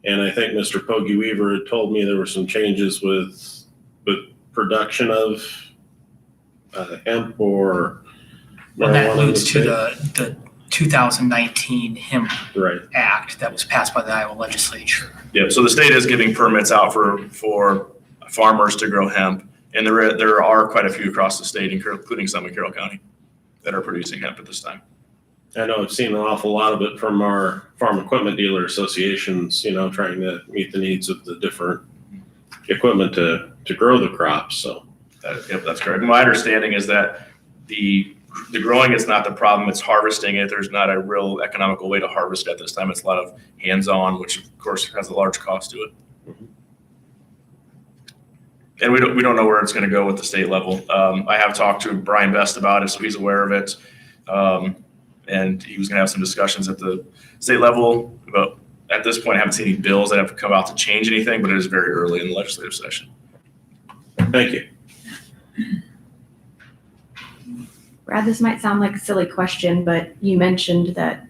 And I think Mr. Poggy Weaver had told me there were some changes with production of hemp or Well, that marijuana in alludes to state. the 2019 hemp Right. act that was passed by the Iowa legislature. Yeah, so the state is giving permits out for farmers to grow hemp, and there are quite a few across the state, including some in Carroll County, that are producing hemp at this time. I know I've seen an awful lot of it from our farm equipment dealer associations, trying to meet the needs of the different equipment to grow the crops, so. Yep, that's correct. My understanding is that the growing is not the problem, it's harvesting it. There's not a real economical way to harvest at this time. It's a lot of hands-on, which of course has a large cost to it. Mhm. And we don't know where it's gonna go with the state level. I have talked to Brian Best about it, so he's aware of it. And he was gonna have some discussions at the state level about at this point, I haven't seen any bills that have come out to change anything, but it is very early in the legislative session. Thank you. Brad, this might sound like a silly question, but you mentioned that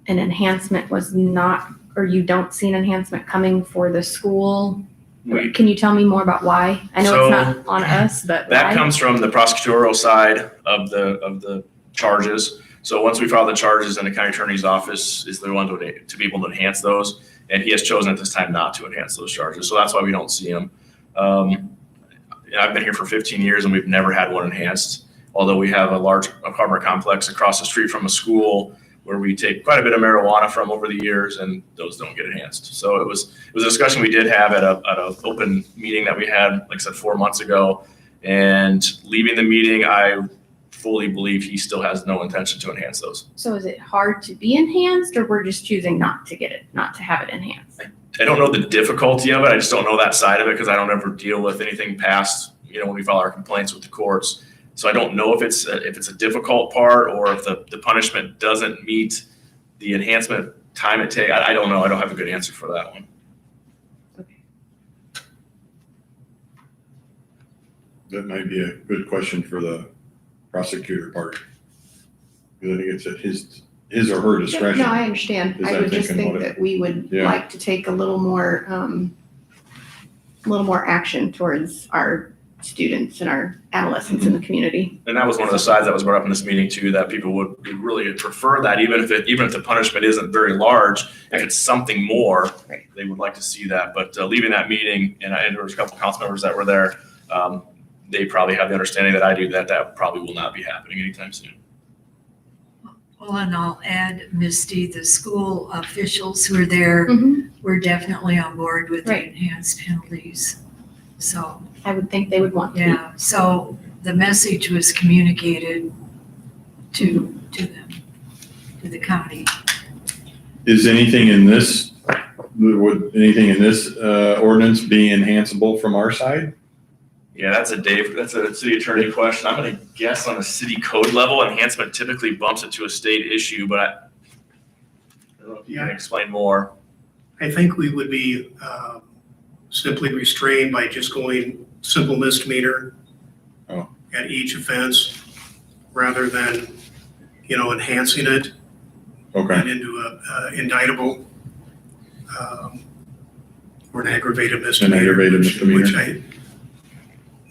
an enhancement was not, or you don't see an enhancement coming for the school. We- Can you tell me more about why? I know it's not on us, but That why? comes from the prosecutorial side of the charges. So once we file the charges, and the county attorney's office is the one to be able to enhance those, and he has chosen at this time not to enhance those charges. So that's why we don't see them. I've been here for 15 years and we've never had one enhanced, although we have a large apartment complex across the street from a school where we take quite a bit of marijuana from over the years, and those don't get enhanced. So it was a discussion we did have at a open meeting that we had, like I said, 4 months ago. And leaving the meeting, I fully believe he still has no intention to enhance those. So is it hard to be enhanced, or we're just choosing not to get it, not to have it enhanced? I don't know the difficulty of it. I just don't know that side of it because I don't ever deal with anything past, when we file our complaints with the courts. So I don't know if it's a difficult part or if the punishment doesn't meet the enhancement time it takes. I don't know. I don't have a good answer for that one. That might be a good question for the prosecutor part. Because I think it's at his or her discretion. No, I understand. Is I that would just thinking think what it- that we would Yeah. like to take a little more action towards our students and our adolescents in the community. And that was one of the sides that was brought up in this meeting too, that people would really prefer that even if the punishment isn't very large, if it's something more, Right. they would like to see that. But leaving that meeting, and there was a couple council members that were there, they probably have the understanding that I do that probably will not be happening anytime soon. Well, and I'll add, Misty, the school officials who are there Mhm. were definitely on board with the Right. enhanced penalties. So, I would think they would want to. yeah, so the message was communicated to them, to the county. Is anything in this, would anything in this ordinance be enhanceable from our side? Yeah, that's a city attorney question. I'm gonna guess on a city code level, enhancement typically bumps it to a state issue, but I don't know if you can explain more. I think we would be simply restrained by just going simple misdemeanor Oh. at each offense, rather than, enhancing it Okay, and into a indictable or an aggravated misdemeanor. aggravated misdemeanor.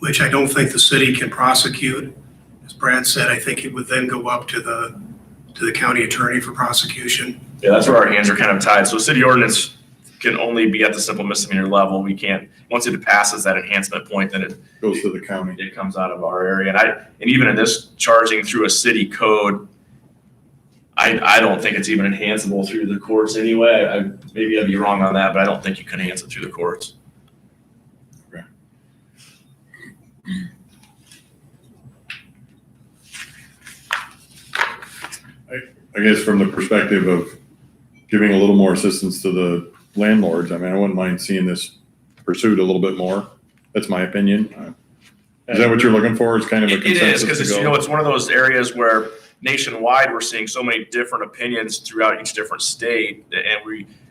Which I don't think the city can prosecute. As Brad said, I think it would then go up to the county attorney for prosecution. Yeah, that's where our hands are kind of tied. So city ordinance can only be at the simple misdemeanor level. We can't, once it passes that enhancement point, then goes to the county. it comes out of our area. And even in this charging through a city code, I don't think it's even enhanceable through the courts anyway. Maybe I'd be wrong on that, but I don't think you can enhance it through the courts. I guess from the perspective of giving a little more assistance to the landlords, I mean, I wouldn't mind seeing this pursued a little bit more. That's my opinion. Is that what you're looking for? Is kind of a It is, consensus because to it's, go? it's one of those areas where nationwide, we're seeing so many different opinions throughout each different state.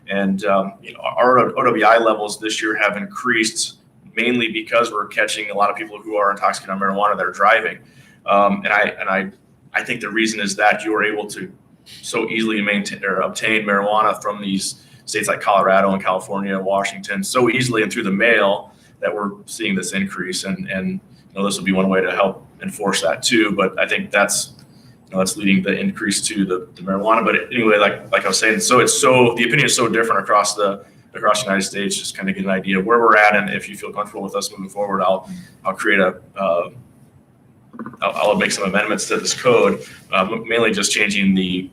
And our OWI levels this year have increased mainly because we're catching a lot of people who are intoxicated on marijuana that are driving. And I think the reason is that you are able to so easily maintain or obtain marijuana from these states like Colorado and California, Washington, so easily and through the mail that we're seeing this increase. And this will be one way to help enforce that too. But I think that's leading the increase to the marijuana. But anyway, like I was saying, the opinion is so different across the United States. Just kind of get an idea of where we're at, and if you feel comfortable with us moving forward, I'll create I'll make some amendments to this code, mainly just changing the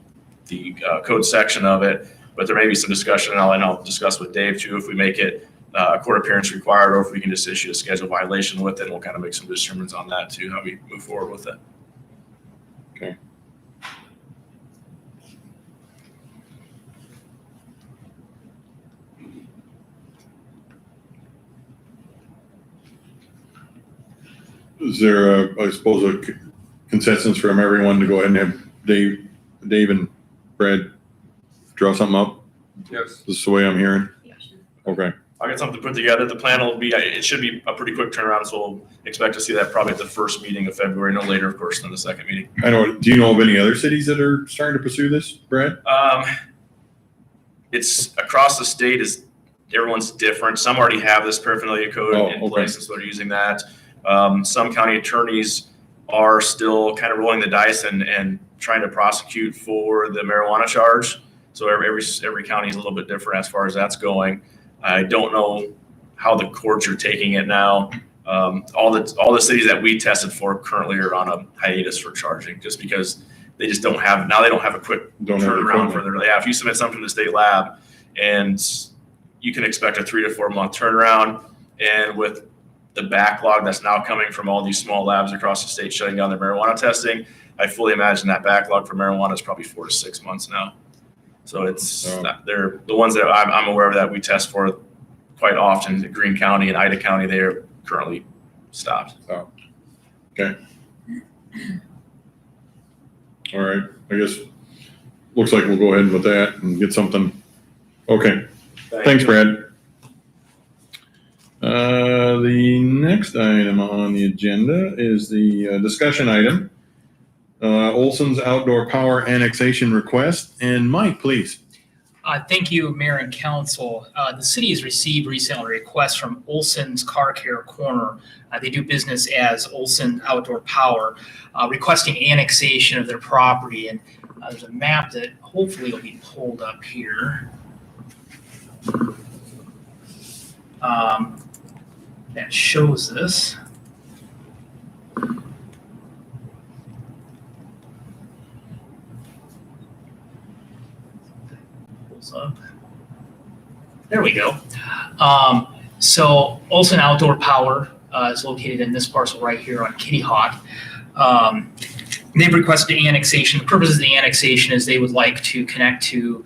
code section of it. But there may be some discussion, and I'll discuss with Dave too, if we make it a court appearance required, or if we can just issue a schedule violation with it. And we'll kind of make some determinants on that too, how we move forward with it. Okay. Is there I suppose, a consensus from everyone to go ahead and have Dave and Brad draw something up Yes. This is the way I'm hearing? Okay. I'll get something put together. The plan will be, it should be a pretty quick turnaround, so we'll expect to see that probably at the first meeting of February, no later, of course, than the second meeting. I know, do you know of any other cities that are starting to pursue this, Brad? It's across the state is, everyone's different. Some already have this paraphernalia code Oh, in okay. place, and so they're using that. Some county attorneys are still kind of rolling the dice and trying to prosecute for the marijuana charge. So every county is a little bit different as far as that's going. I don't know how the courts are taking it now. All the cities that we tested for currently are on a hiatus for charging, just because they just don't have, now they don't have a quick Don't have turnaround equipment. for their, yeah, if you submit something to the state lab and you can expect a 3 to 4 month turnaround, and with the backlog that's now coming from all these small labs across the state shutting down their marijuana testing, I fully imagine that backlog for marijuana is probably 4 to 6 months now. So it's, they're the ones that I'm aware of that we test for quite often. Greene County and Ida County, they are currently stopped. Okay. All right, I guess, looks like we'll go ahead with that and get something. Okay, thanks, Brad. The next item on the agenda is the discussion item. Olson's outdoor power annexation request. And Mike, please. Thank you, Mayor and Council. The city has received recently a request from Olson's Car Care Corner. They do business as Olson Outdoor Power, requesting annexation of their property. And there's a map that hopefully will be pulled up here. That shows this. Up. There we go. So Olson Outdoor Power is located in this parcel right here on Kitty Hawk. They've requested annexation. The purpose of the annexation is they would like to connect to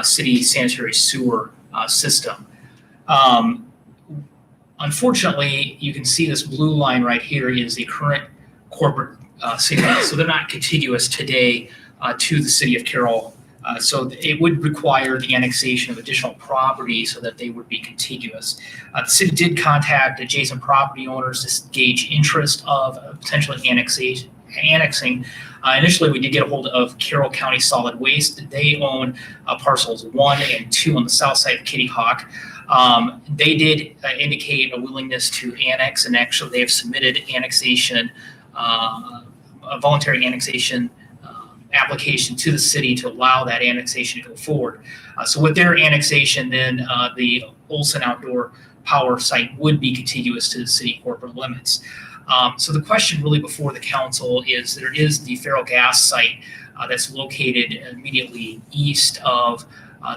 city sanitary sewer system. Unfortunately, you can see this blue line right here is the current corporate city limits. So they're not contiguous today to the city of Carroll. So it would require the annexation of additional property so that they would be contiguous. The city did contact adjacent property owners to gauge interest of potentially annexing. Initially, we did get a hold of Carroll County Solid Waste. They own parcels 1 and 2 on the south side of Kitty Hawk. They did indicate a willingness to annex, and actually they have submitted annexation, a voluntary annexation application to the city to allow that annexation to go forward. So with their annexation, then the Olson Outdoor Power site would be contiguous to the city corporate limits. So the question really before the council is, there is the Carroll gas site that's located immediately east of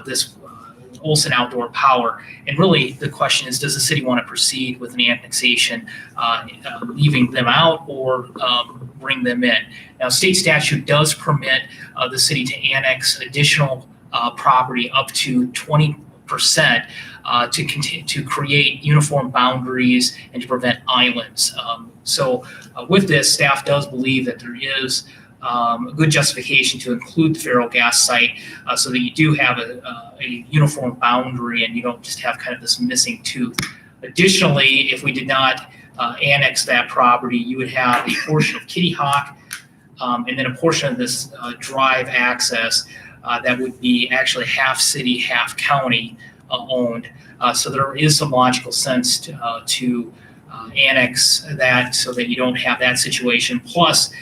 this Olson Outdoor Power. And really the question is, does the city want to proceed with an annexation, leaving them out or bring them in? Now, state statute does permit the city to annex additional property up to 20% to continue to create uniform boundaries and to prevent islands. So with this, staff does believe that there is a good justification to include the Carroll gas site so that you do have a uniform boundary and you don't just have kind of this missing tooth. Additionally, if we did not annex that property, you would have a portion of Kitty Hawk and then a portion of this drive access that would be actually half city, half county owned. So there is some logical sense to annex that so that you don't have that situation. Plus,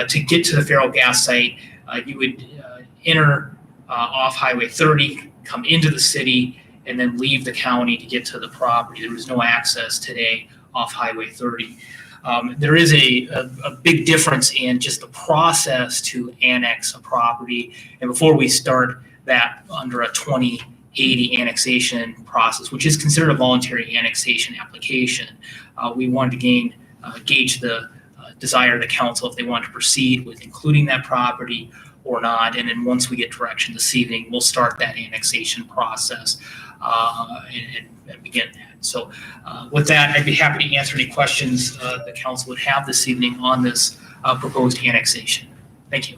to get to the Carroll gas site, you would enter off Highway 30, come into the city, and then leave the county to get to the property. There is no access today off Highway 30. There is a big difference in just the process to annex a property. And before we start that under a 2080 annexation process, which is considered a voluntary annexation application, we wanted to gauge the desire of the council if they want to proceed with including that property or not. And then once we get direction this evening, we'll start that annexation process and begin that. So with that, I'd be happy to answer any questions the council would have this evening on this proposed annexation. Thank you.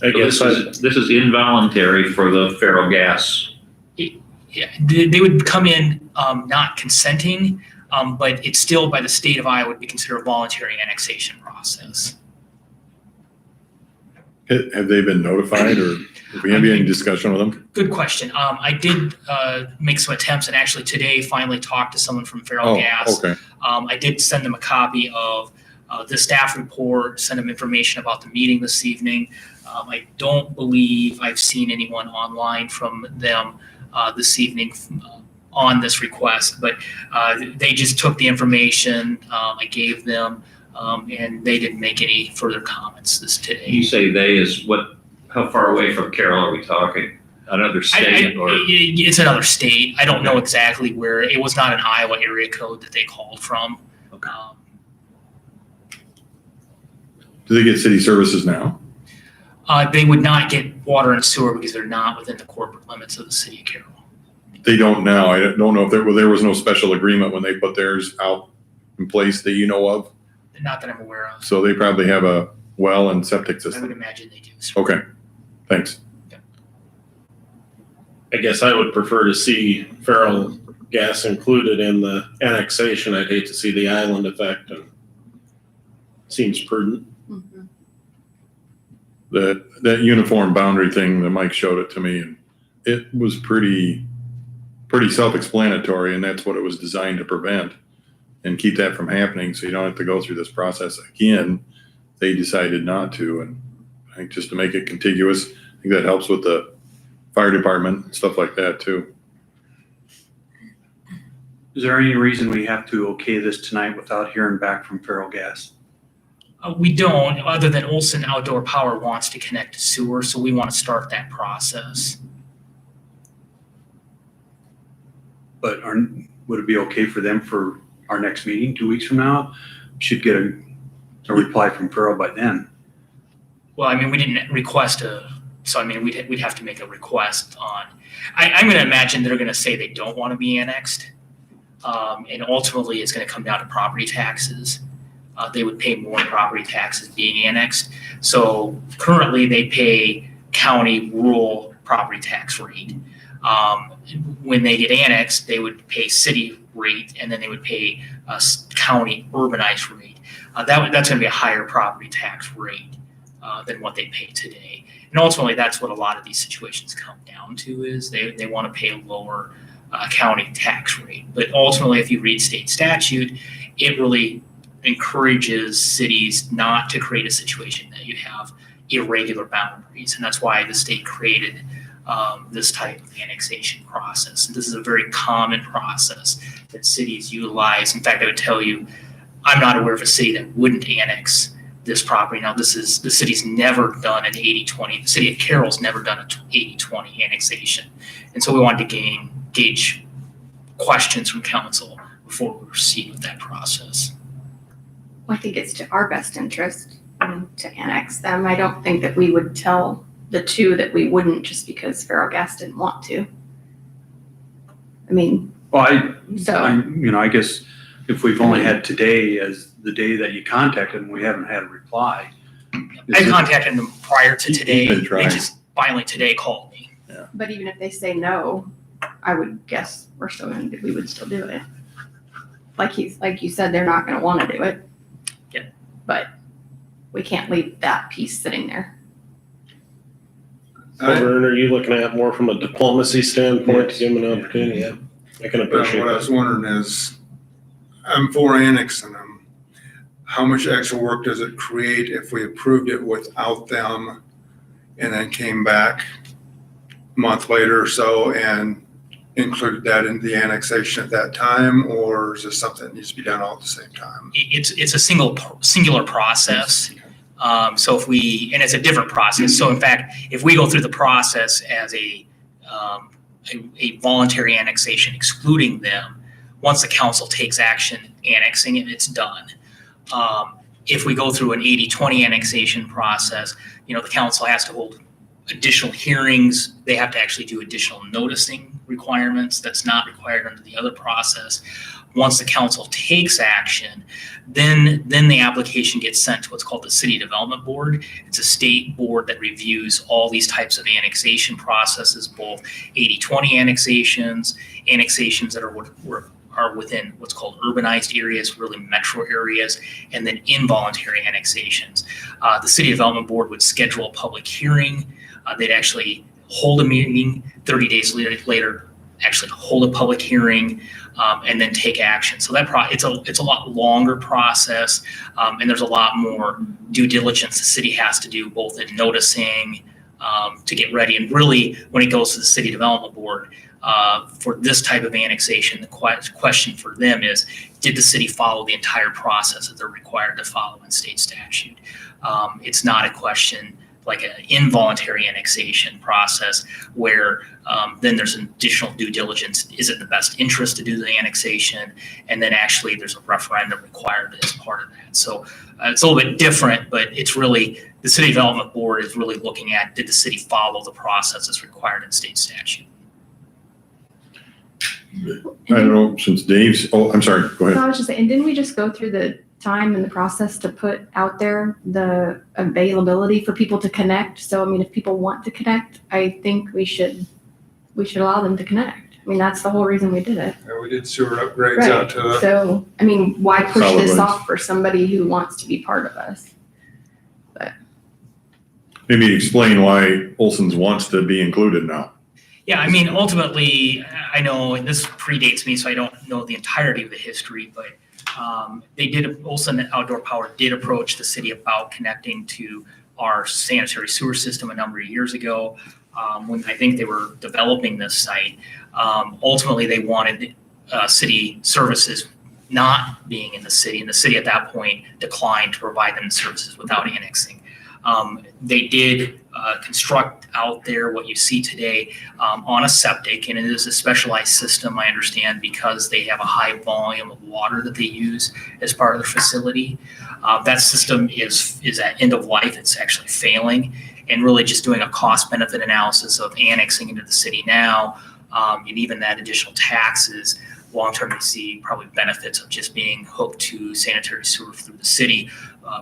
I So guess this is involuntary for the feral gas. Yeah, they would come in not consenting, but it's still by the state of Iowa would be considered a voluntary annexation process. Have they been notified, or have we had any discussion with them? Good question. I did make some attempts, and actually today finally talked to someone from Feral Gas. Okay. I did send them a copy of the staff report, send them information about the meeting this evening. I don't believe I've seen anyone online from them this evening on this request, but they just took the information I gave them, and they didn't make any further comments today. You say they is what, how far away from Carroll are we talking? Another state or? It's another state. I don't know exactly where. It was not an Iowa area code that they called from. Okay. Do they get city services now? They would not get water and sewer because they're not within the corporate limits of the city of Carroll. They don't now. I don't know if there was no special agreement when they put theirs out in place that you know of. Not that I'm aware of. So they probably have a well and septic I would system. imagine they do. Okay, thanks. I guess I would prefer to see feral gas included in the annexation. I'd hate to see the island effect, and seems prudent. Mhm. That uniform boundary thing, that Mike showed it to me, and it was pretty self-explanatory, and that's what it was designed to prevent and keep that from happening, so you don't have to go through this process again. They decided not to, and I think just to make it contiguous, I think that helps with the fire department and stuff like that too. Is there any reason we have to okay this tonight without hearing back from Feral Gas? We don't, other than Olson Outdoor Power wants to connect to sewer, so we want to start that process. But would it be okay for them for our next meeting 2 weeks from now? Should get a reply from Feral by then. Well, I mean, we didn't request so I mean, we'd have to make a request on, I'm going to imagine they're going to say they don't want to be annexed. And ultimately it's going to come down to property taxes. They would pay more property taxes being annexed. So currently they pay county rural property tax rate. When they get annexed, they would pay city rate, and then they would pay county urbanized rate. That's going to be a higher property tax rate than what they pay today. And ultimately, that's what a lot of these situations come down to, is they want to pay a lower county tax rate. But ultimately, if you read state statute, it really encourages cities not to create a situation that you have irregular boundaries. And that's why the state created this type of annexation process. And this is a very common process that cities utilize. In fact, I would tell you, I'm not aware of a city that wouldn't annex this property. Now, the city's never done an 80-20. The city of Carroll's never done an 80-20 annexation. And so we wanted to gauge questions from council before we proceed with that process. I think it's to our best interest to annex them. I don't think that we would tell the two that we wouldn't just because Feral Gas didn't want to. I mean, Well, so I guess if we've only had today as the day that you contacted and we haven't had a reply. I contacted them prior to today. He's been They trying. just finally today called me. but even if they say no, I would guess we would still do it. Like you said, they're not gonna wanna do it. Yeah. But we can't leave that piece sitting there. Vern, are you looking at more from a diplomacy standpoint to give them an opportunity? Yeah, I can appreciate What I that. was wondering is, I'm for annexing them. How much extra work does it create if we approved it without them and then came back a month later or so and included that in the annexation at that time? Or is this something that needs to be done all at the same time? It's a singular process. So and it's a different process. So in fact, if we go through the process as a voluntary annexation, excluding them, once the council takes action annexing it, it's done. If we go through an 80-20 annexation process, the council has to hold additional hearings. They have to actually do additional noticing requirements. That's not required under the other process. Once the council takes action, then the application gets sent to what's called the City Development Board. It's a state board that reviews all these types of annexation processes, both 80-20 annexations that are within what's called urbanized areas, really metro areas, and then involuntary annexations. The City Development Board would schedule a public hearing. They'd actually hold a meeting 30 days later, actually hold a public hearing, and then take action. So it's a lot longer process, and there's a lot more due diligence the city has to do, both in noticing to get ready, and really when it goes to the City Development Board for this type of annexation, the question for them is, did the city follow the entire process that they're required to follow in state statute? It's not a question like an involuntary annexation process where then there's an additional due diligence. Is it the best interest to do the annexation? And then actually there's a referendum required as part of that. So it's a little bit different, but it's really, the City Development Board is really looking at, did the city follow the process that's required in state statute? I don't know, since Dave's, I'm sorry, go So ahead. I was just saying, didn't we just go through the time and the process to put out there the availability for people to connect? So, I mean, if people want to connect, I think we should allow them to connect. I mean, that's the whole reason we did it. Yeah, we did sewer upgrades out to the. So, I mean, why push Solid this waste. off for somebody who wants to be part of us? Maybe explain why Olson's wants to be included now. Yeah, I mean, ultimately, I know, and this predates me, so I don't know the entirety of the history, but Olson Outdoor Power did approach the city about connecting to our sanitary sewer system a number of years ago, when I think they were developing this site. Ultimately, they wanted city services not being in the city, and the city at that point declined to provide them the services without annexing. They did construct out there what you see today on a septic, and it is a specialized system, I understand, because they have a high volume of water that they use as part of their facility. That system is at end of life. It's actually failing, and really just doing a cost benefit analysis of annexing into the city now, and even that additional taxes. Long term, we see probably benefits of just being hooked to sanitary sewer through the city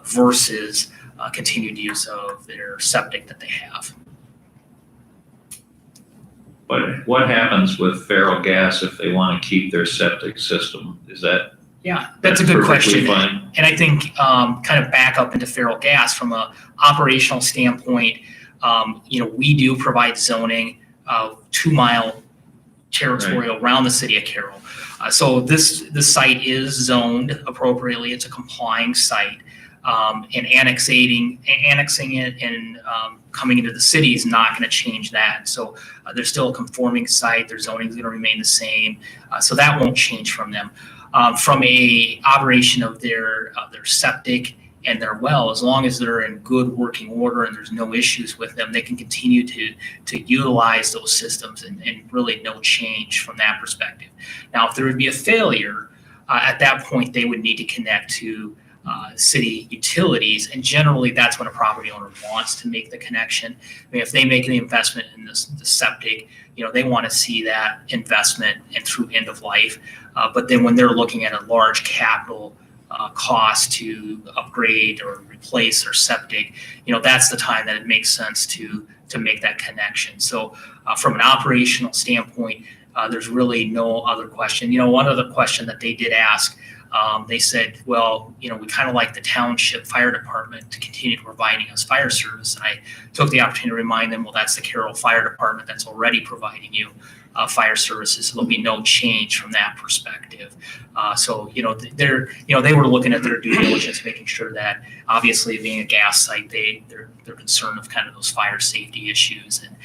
versus continued use of their septic that they have. But what happens with feral gas if they want to keep their septic system? Is that? Yeah, that's a good perfectly question. fine? And I think kind of back up into feral gas from a operational standpoint, we do provide zoning 2-mile territory around the city of Carroll. So this site is zoned appropriately. It's a complying site. And annexing it and coming into the city is not going to change that. So there's still a conforming site. Their zoning is going to remain the same. So that won't change from them. From a operation of their septic and their well, as long as they're in good working order and there's no issues with them, they can continue to utilize those systems and really no change from that perspective. Now, if there would be a failure, at that point, they would need to connect to city utilities, and generally that's when a property owner wants to make the connection. I mean, if they make an investment in the septic, they want to see that investment and through end of life. But then when they're looking at a large capital cost to upgrade or replace their septic, that's the time that it makes sense to make that connection. So from an operational standpoint, there's really no other question. One other question that they did ask, they said, well, we kind of like the township fire department to continue providing us fire service. And I took the opportunity to remind them, well, that's the Carroll Fire Department that's already providing you fire services. So there'll be no change from that perspective. So they were looking at their due diligence, making sure that obviously being a gas site, they're concerned of kind of those fire safety issues. And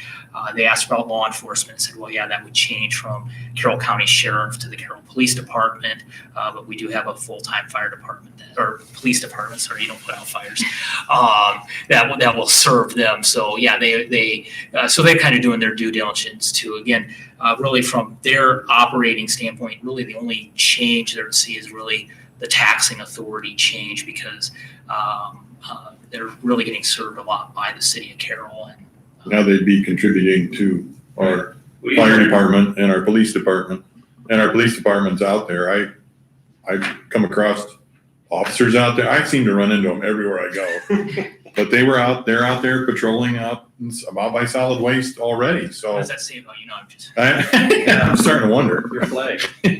they asked about law enforcement and said, well, yeah, that would change from Carroll County Sheriff to the Carroll Police Department. But we do have a full-time fire department or police department, sorry, you don't put out fires, that will serve them. So yeah, so they're kind of doing their due diligence too. Again, really from their operating standpoint, really the only change they're to see is really the taxing authority change, because they're really getting served a lot by the city of Carroll. And Now they'd be contributing to our fire department and our police department. And our police department's out there. I've come across officers out there. I seem to run into them everywhere I go. But they're out there patrolling out by solid waste already, What so. does that say about you? No, I'm just. I'm starting to wonder. Your flag. You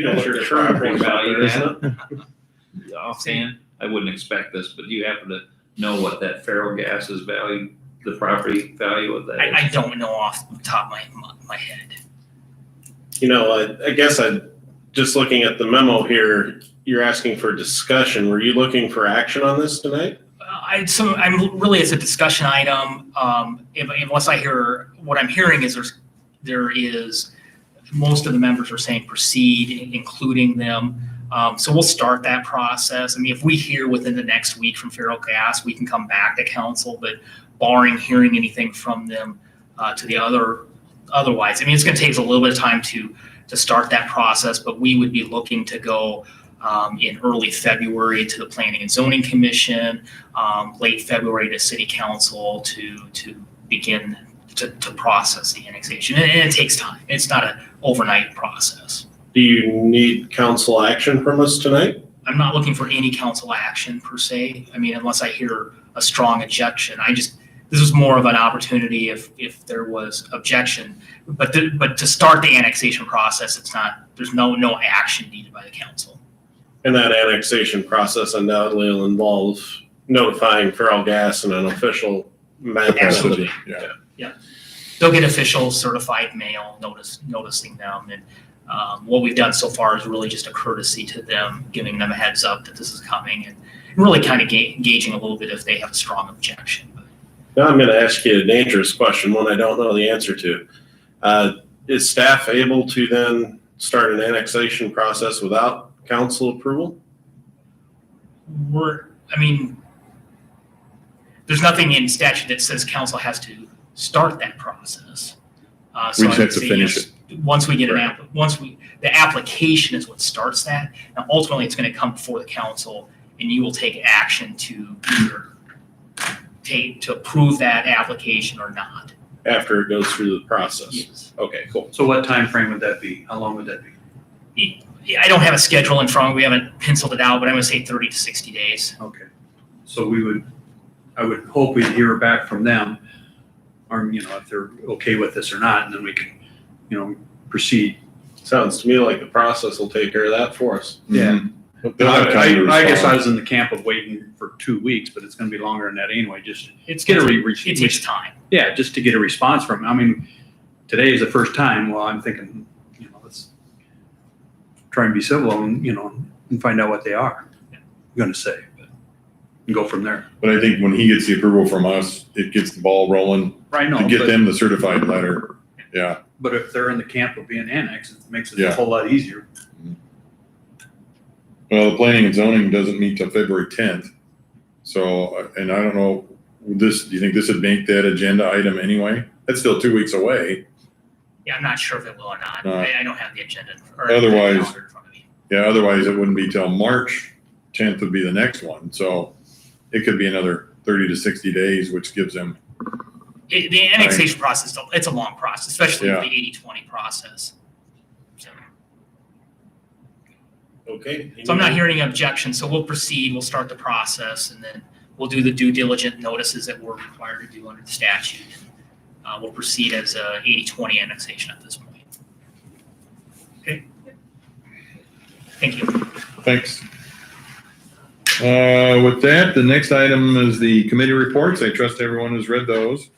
know what the property value is, isn't it? Offhand, I wouldn't expect this, but do you happen to know what that feral gas's value, the property value of that is? I don't know off the top of my head. You know, I guess just looking at the memo here, you're asking for discussion. Were you looking for action on this tonight? I'm really, it's a discussion item. Unless I hear, what I'm hearing is there is, most of the members are saying proceed, including them. So we'll start that process. I mean, if we hear within the next week from Feral Gas, we can come back to council, but barring hearing anything from them to the otherwise, I mean, it's going to take us a little bit of time to start that process, but we would be looking to go in early February to the Planning and Zoning Commission, late February to City Council to begin to process the annexation. And it takes time. It's not an overnight process. Do you need council action from us tonight? I'm not looking for any council action per se. I mean, unless I hear a strong objection. This was more of an opportunity if there was objection. But to start the annexation process, there's no action needed by the council. And that annexation process undoubtedly will involve notifying Feral Gas in an official manner. Absolutely. Yeah. They'll get official certified mail noticing them. And what we've done so far is really just a courtesy to them, giving them a heads up that this is coming and really kind of engaging a little bit if they have a strong objection. Now I'm going to ask you a dangerous question, one I don't know the answer to. Is staff able to then start an annexation process without council approval? There's nothing in statute that says council has to start that process. We just have to finish it. Once we get the application is what starts that. Now, ultimately, it's going to come before the council, and you will take action to either to approve that application or not. After it goes through the process? Yes. Okay, cool. So what time frame would that be? How long would that be? Yeah, I don't have a schedule in front of me. We haven't penciled it out, but I'm going to say 30 to 60 days. Okay. So I would hope we'd hear back from them, or, if they're okay with this or not, and then we can, proceed. Sounds to me like the process will take care of that for us. Yeah. They'll have time to I guess respond. I was in the camp of waiting for 2 weeks, but it's gonna be longer than that anyway, just It's get a gonna re- it takes time. yeah, just to get a response from them. I mean, today is the first time, well, I'm thinking, let's try and be civil and, and find out what they are gonna say, and go from there. But I think when he gets the approval from us, it gets the ball rolling Right, to get them the certified letter. Yeah. but if they're in the camp of being annexed, it makes it Yeah. a whole lot easier. Well, the planning and zoning doesn't meet till February 10th. So, and I don't know, do you think this would make that agenda item anyway? That's still 2 weeks away. Yeah, I'm not sure if it will or not. No. I don't have the agenda or Otherwise- the calendar in front of me. Yeah, otherwise it wouldn't be till March 10th would be the next one. So it could be another 30 to 60 days, which gives them, The annexation process, it's a long process, especially Yeah. with the 80-20 process. Okay. So I'm not hearing objections, so we'll proceed, we'll start the process, and then we'll do the due diligent notices that we're required to do under the statute. We'll proceed as a 80-20 annexation at this point. Okay? Thank you. thanks. With that, the next item is the committee reports. I trust everyone has read those.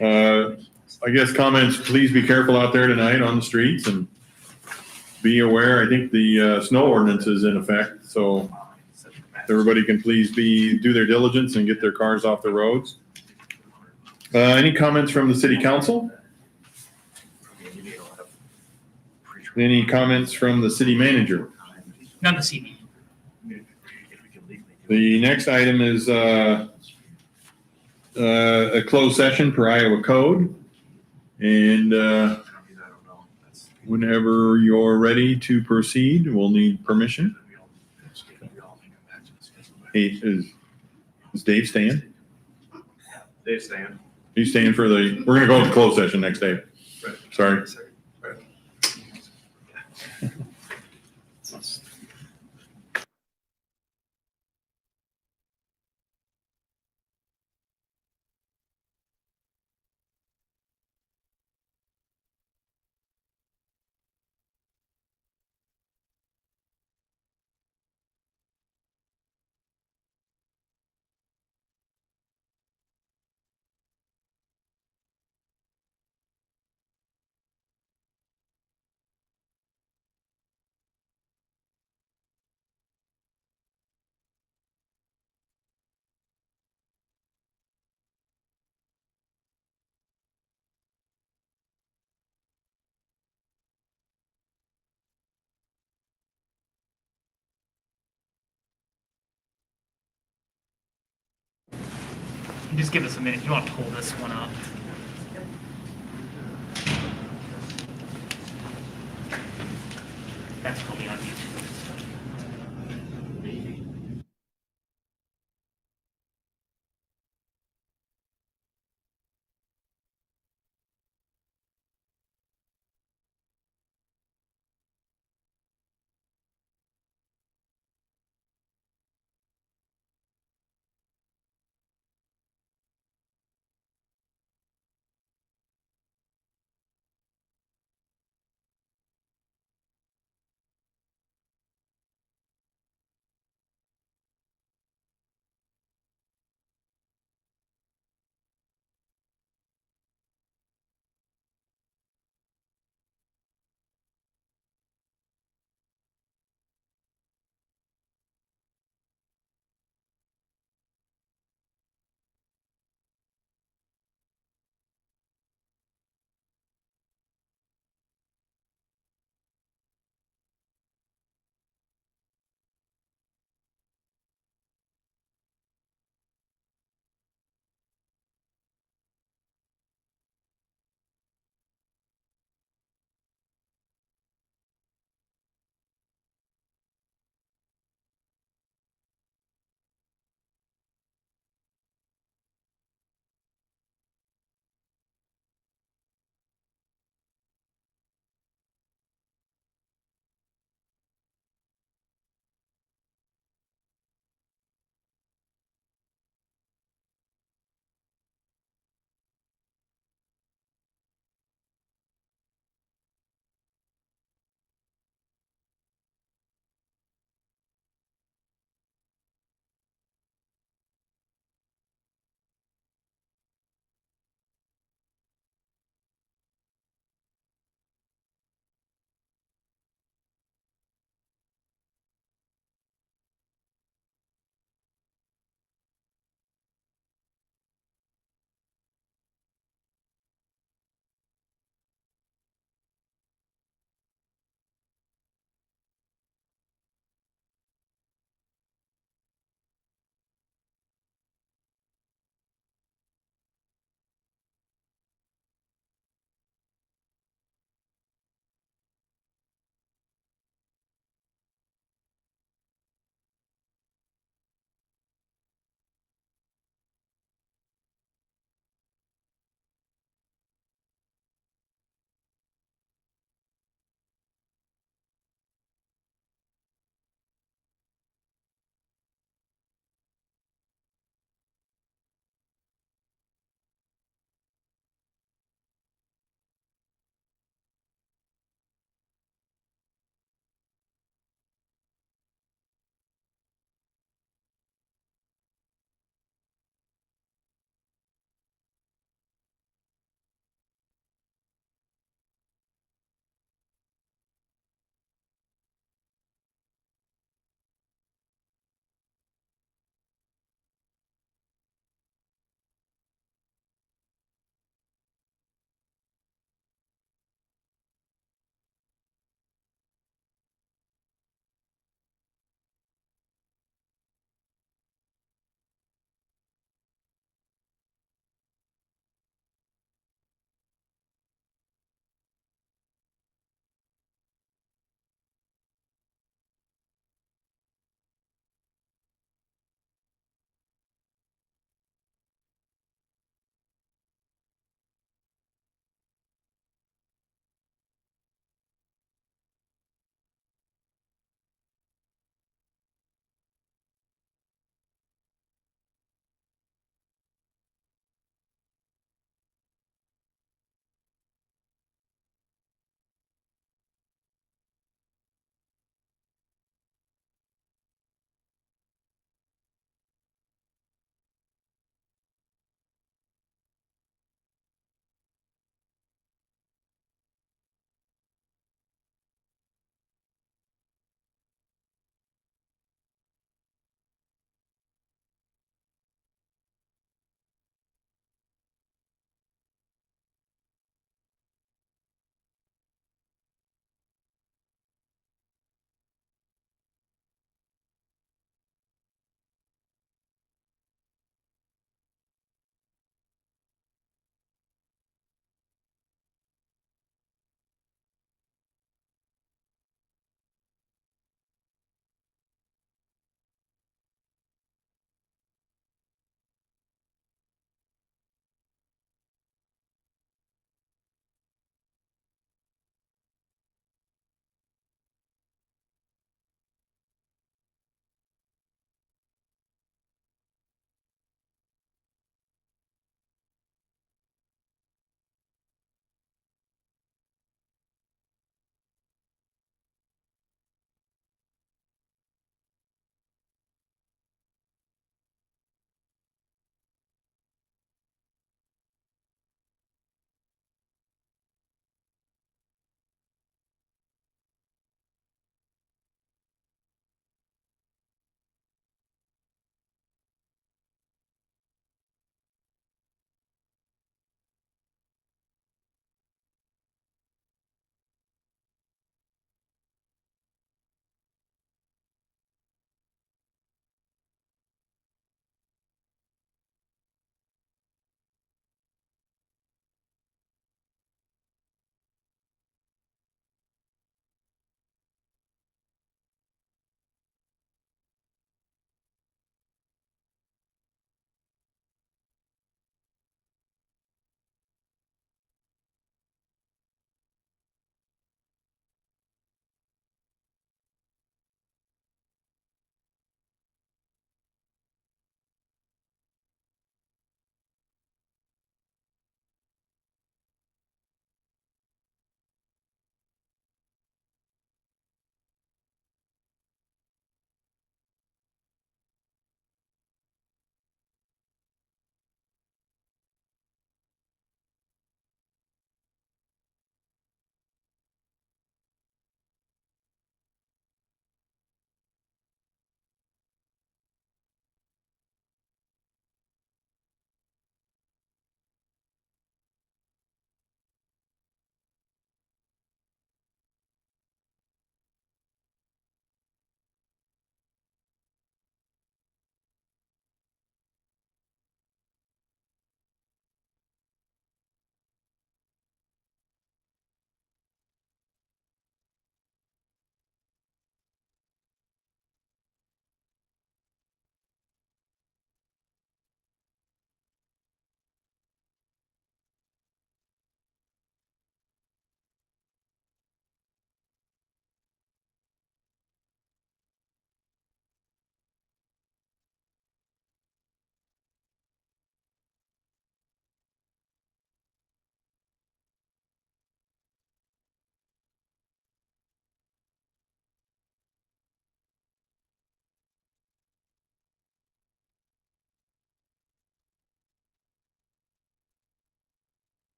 I guess comments, please be careful out there tonight on the streets and be aware. I think the snow ordinance is in effect, so everybody can please do their diligence and get their cars off the roads. Any comments from the city council? Any comments from the city manager? None this evening. The next item is a closed session per Iowa code. And whenever you're ready to proceed, we'll need permission. Hey, is Dave staying? Dave staying. He's staying for we're gonna go to closed session next, Dave. Sorry. Just give us a minute. You want to pull this one up? That's probably on YouTube.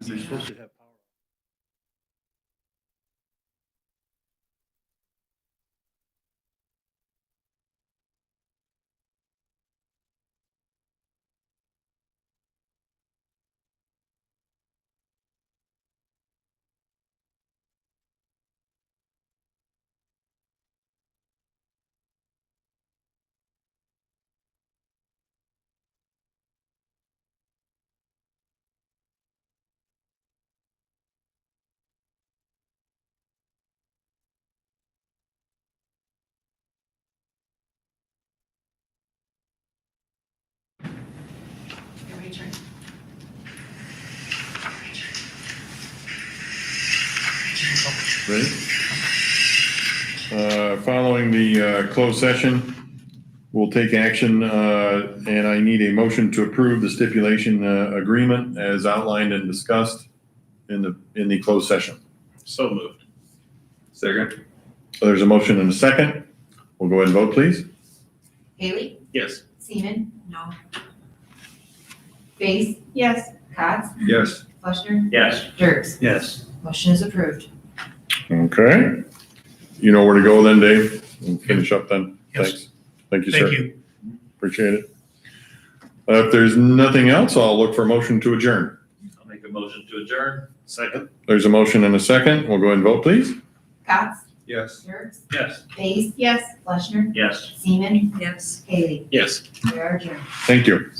They're supposed to have power. Ready? Following the closed session, we'll take action, and I need a motion to approve the stipulation agreement as outlined and discussed in the closed session. So moved. Second. So there's a motion and a second. We'll go ahead and vote, please. Haley, Yes. Seaman, No. Base, Yes. Cots, Yes. Fleischner, Yes. Dirks. Yes. Motion is approved. Okay. You know where to go then, Dave? We'll finish up then. Yes. Thanks. Thank you, sir. Thank you. Appreciate it. If there's nothing else, I'll look for a motion to adjourn. I'll make a motion to adjourn. Second. There's a motion and a second. We'll go ahead and vote, please. Cots, Yes. Dirks, Yes. Base, Yes. Fleischner, Yes. Seaman, Yes. Haley. Yes. We are adjourned. Thank you.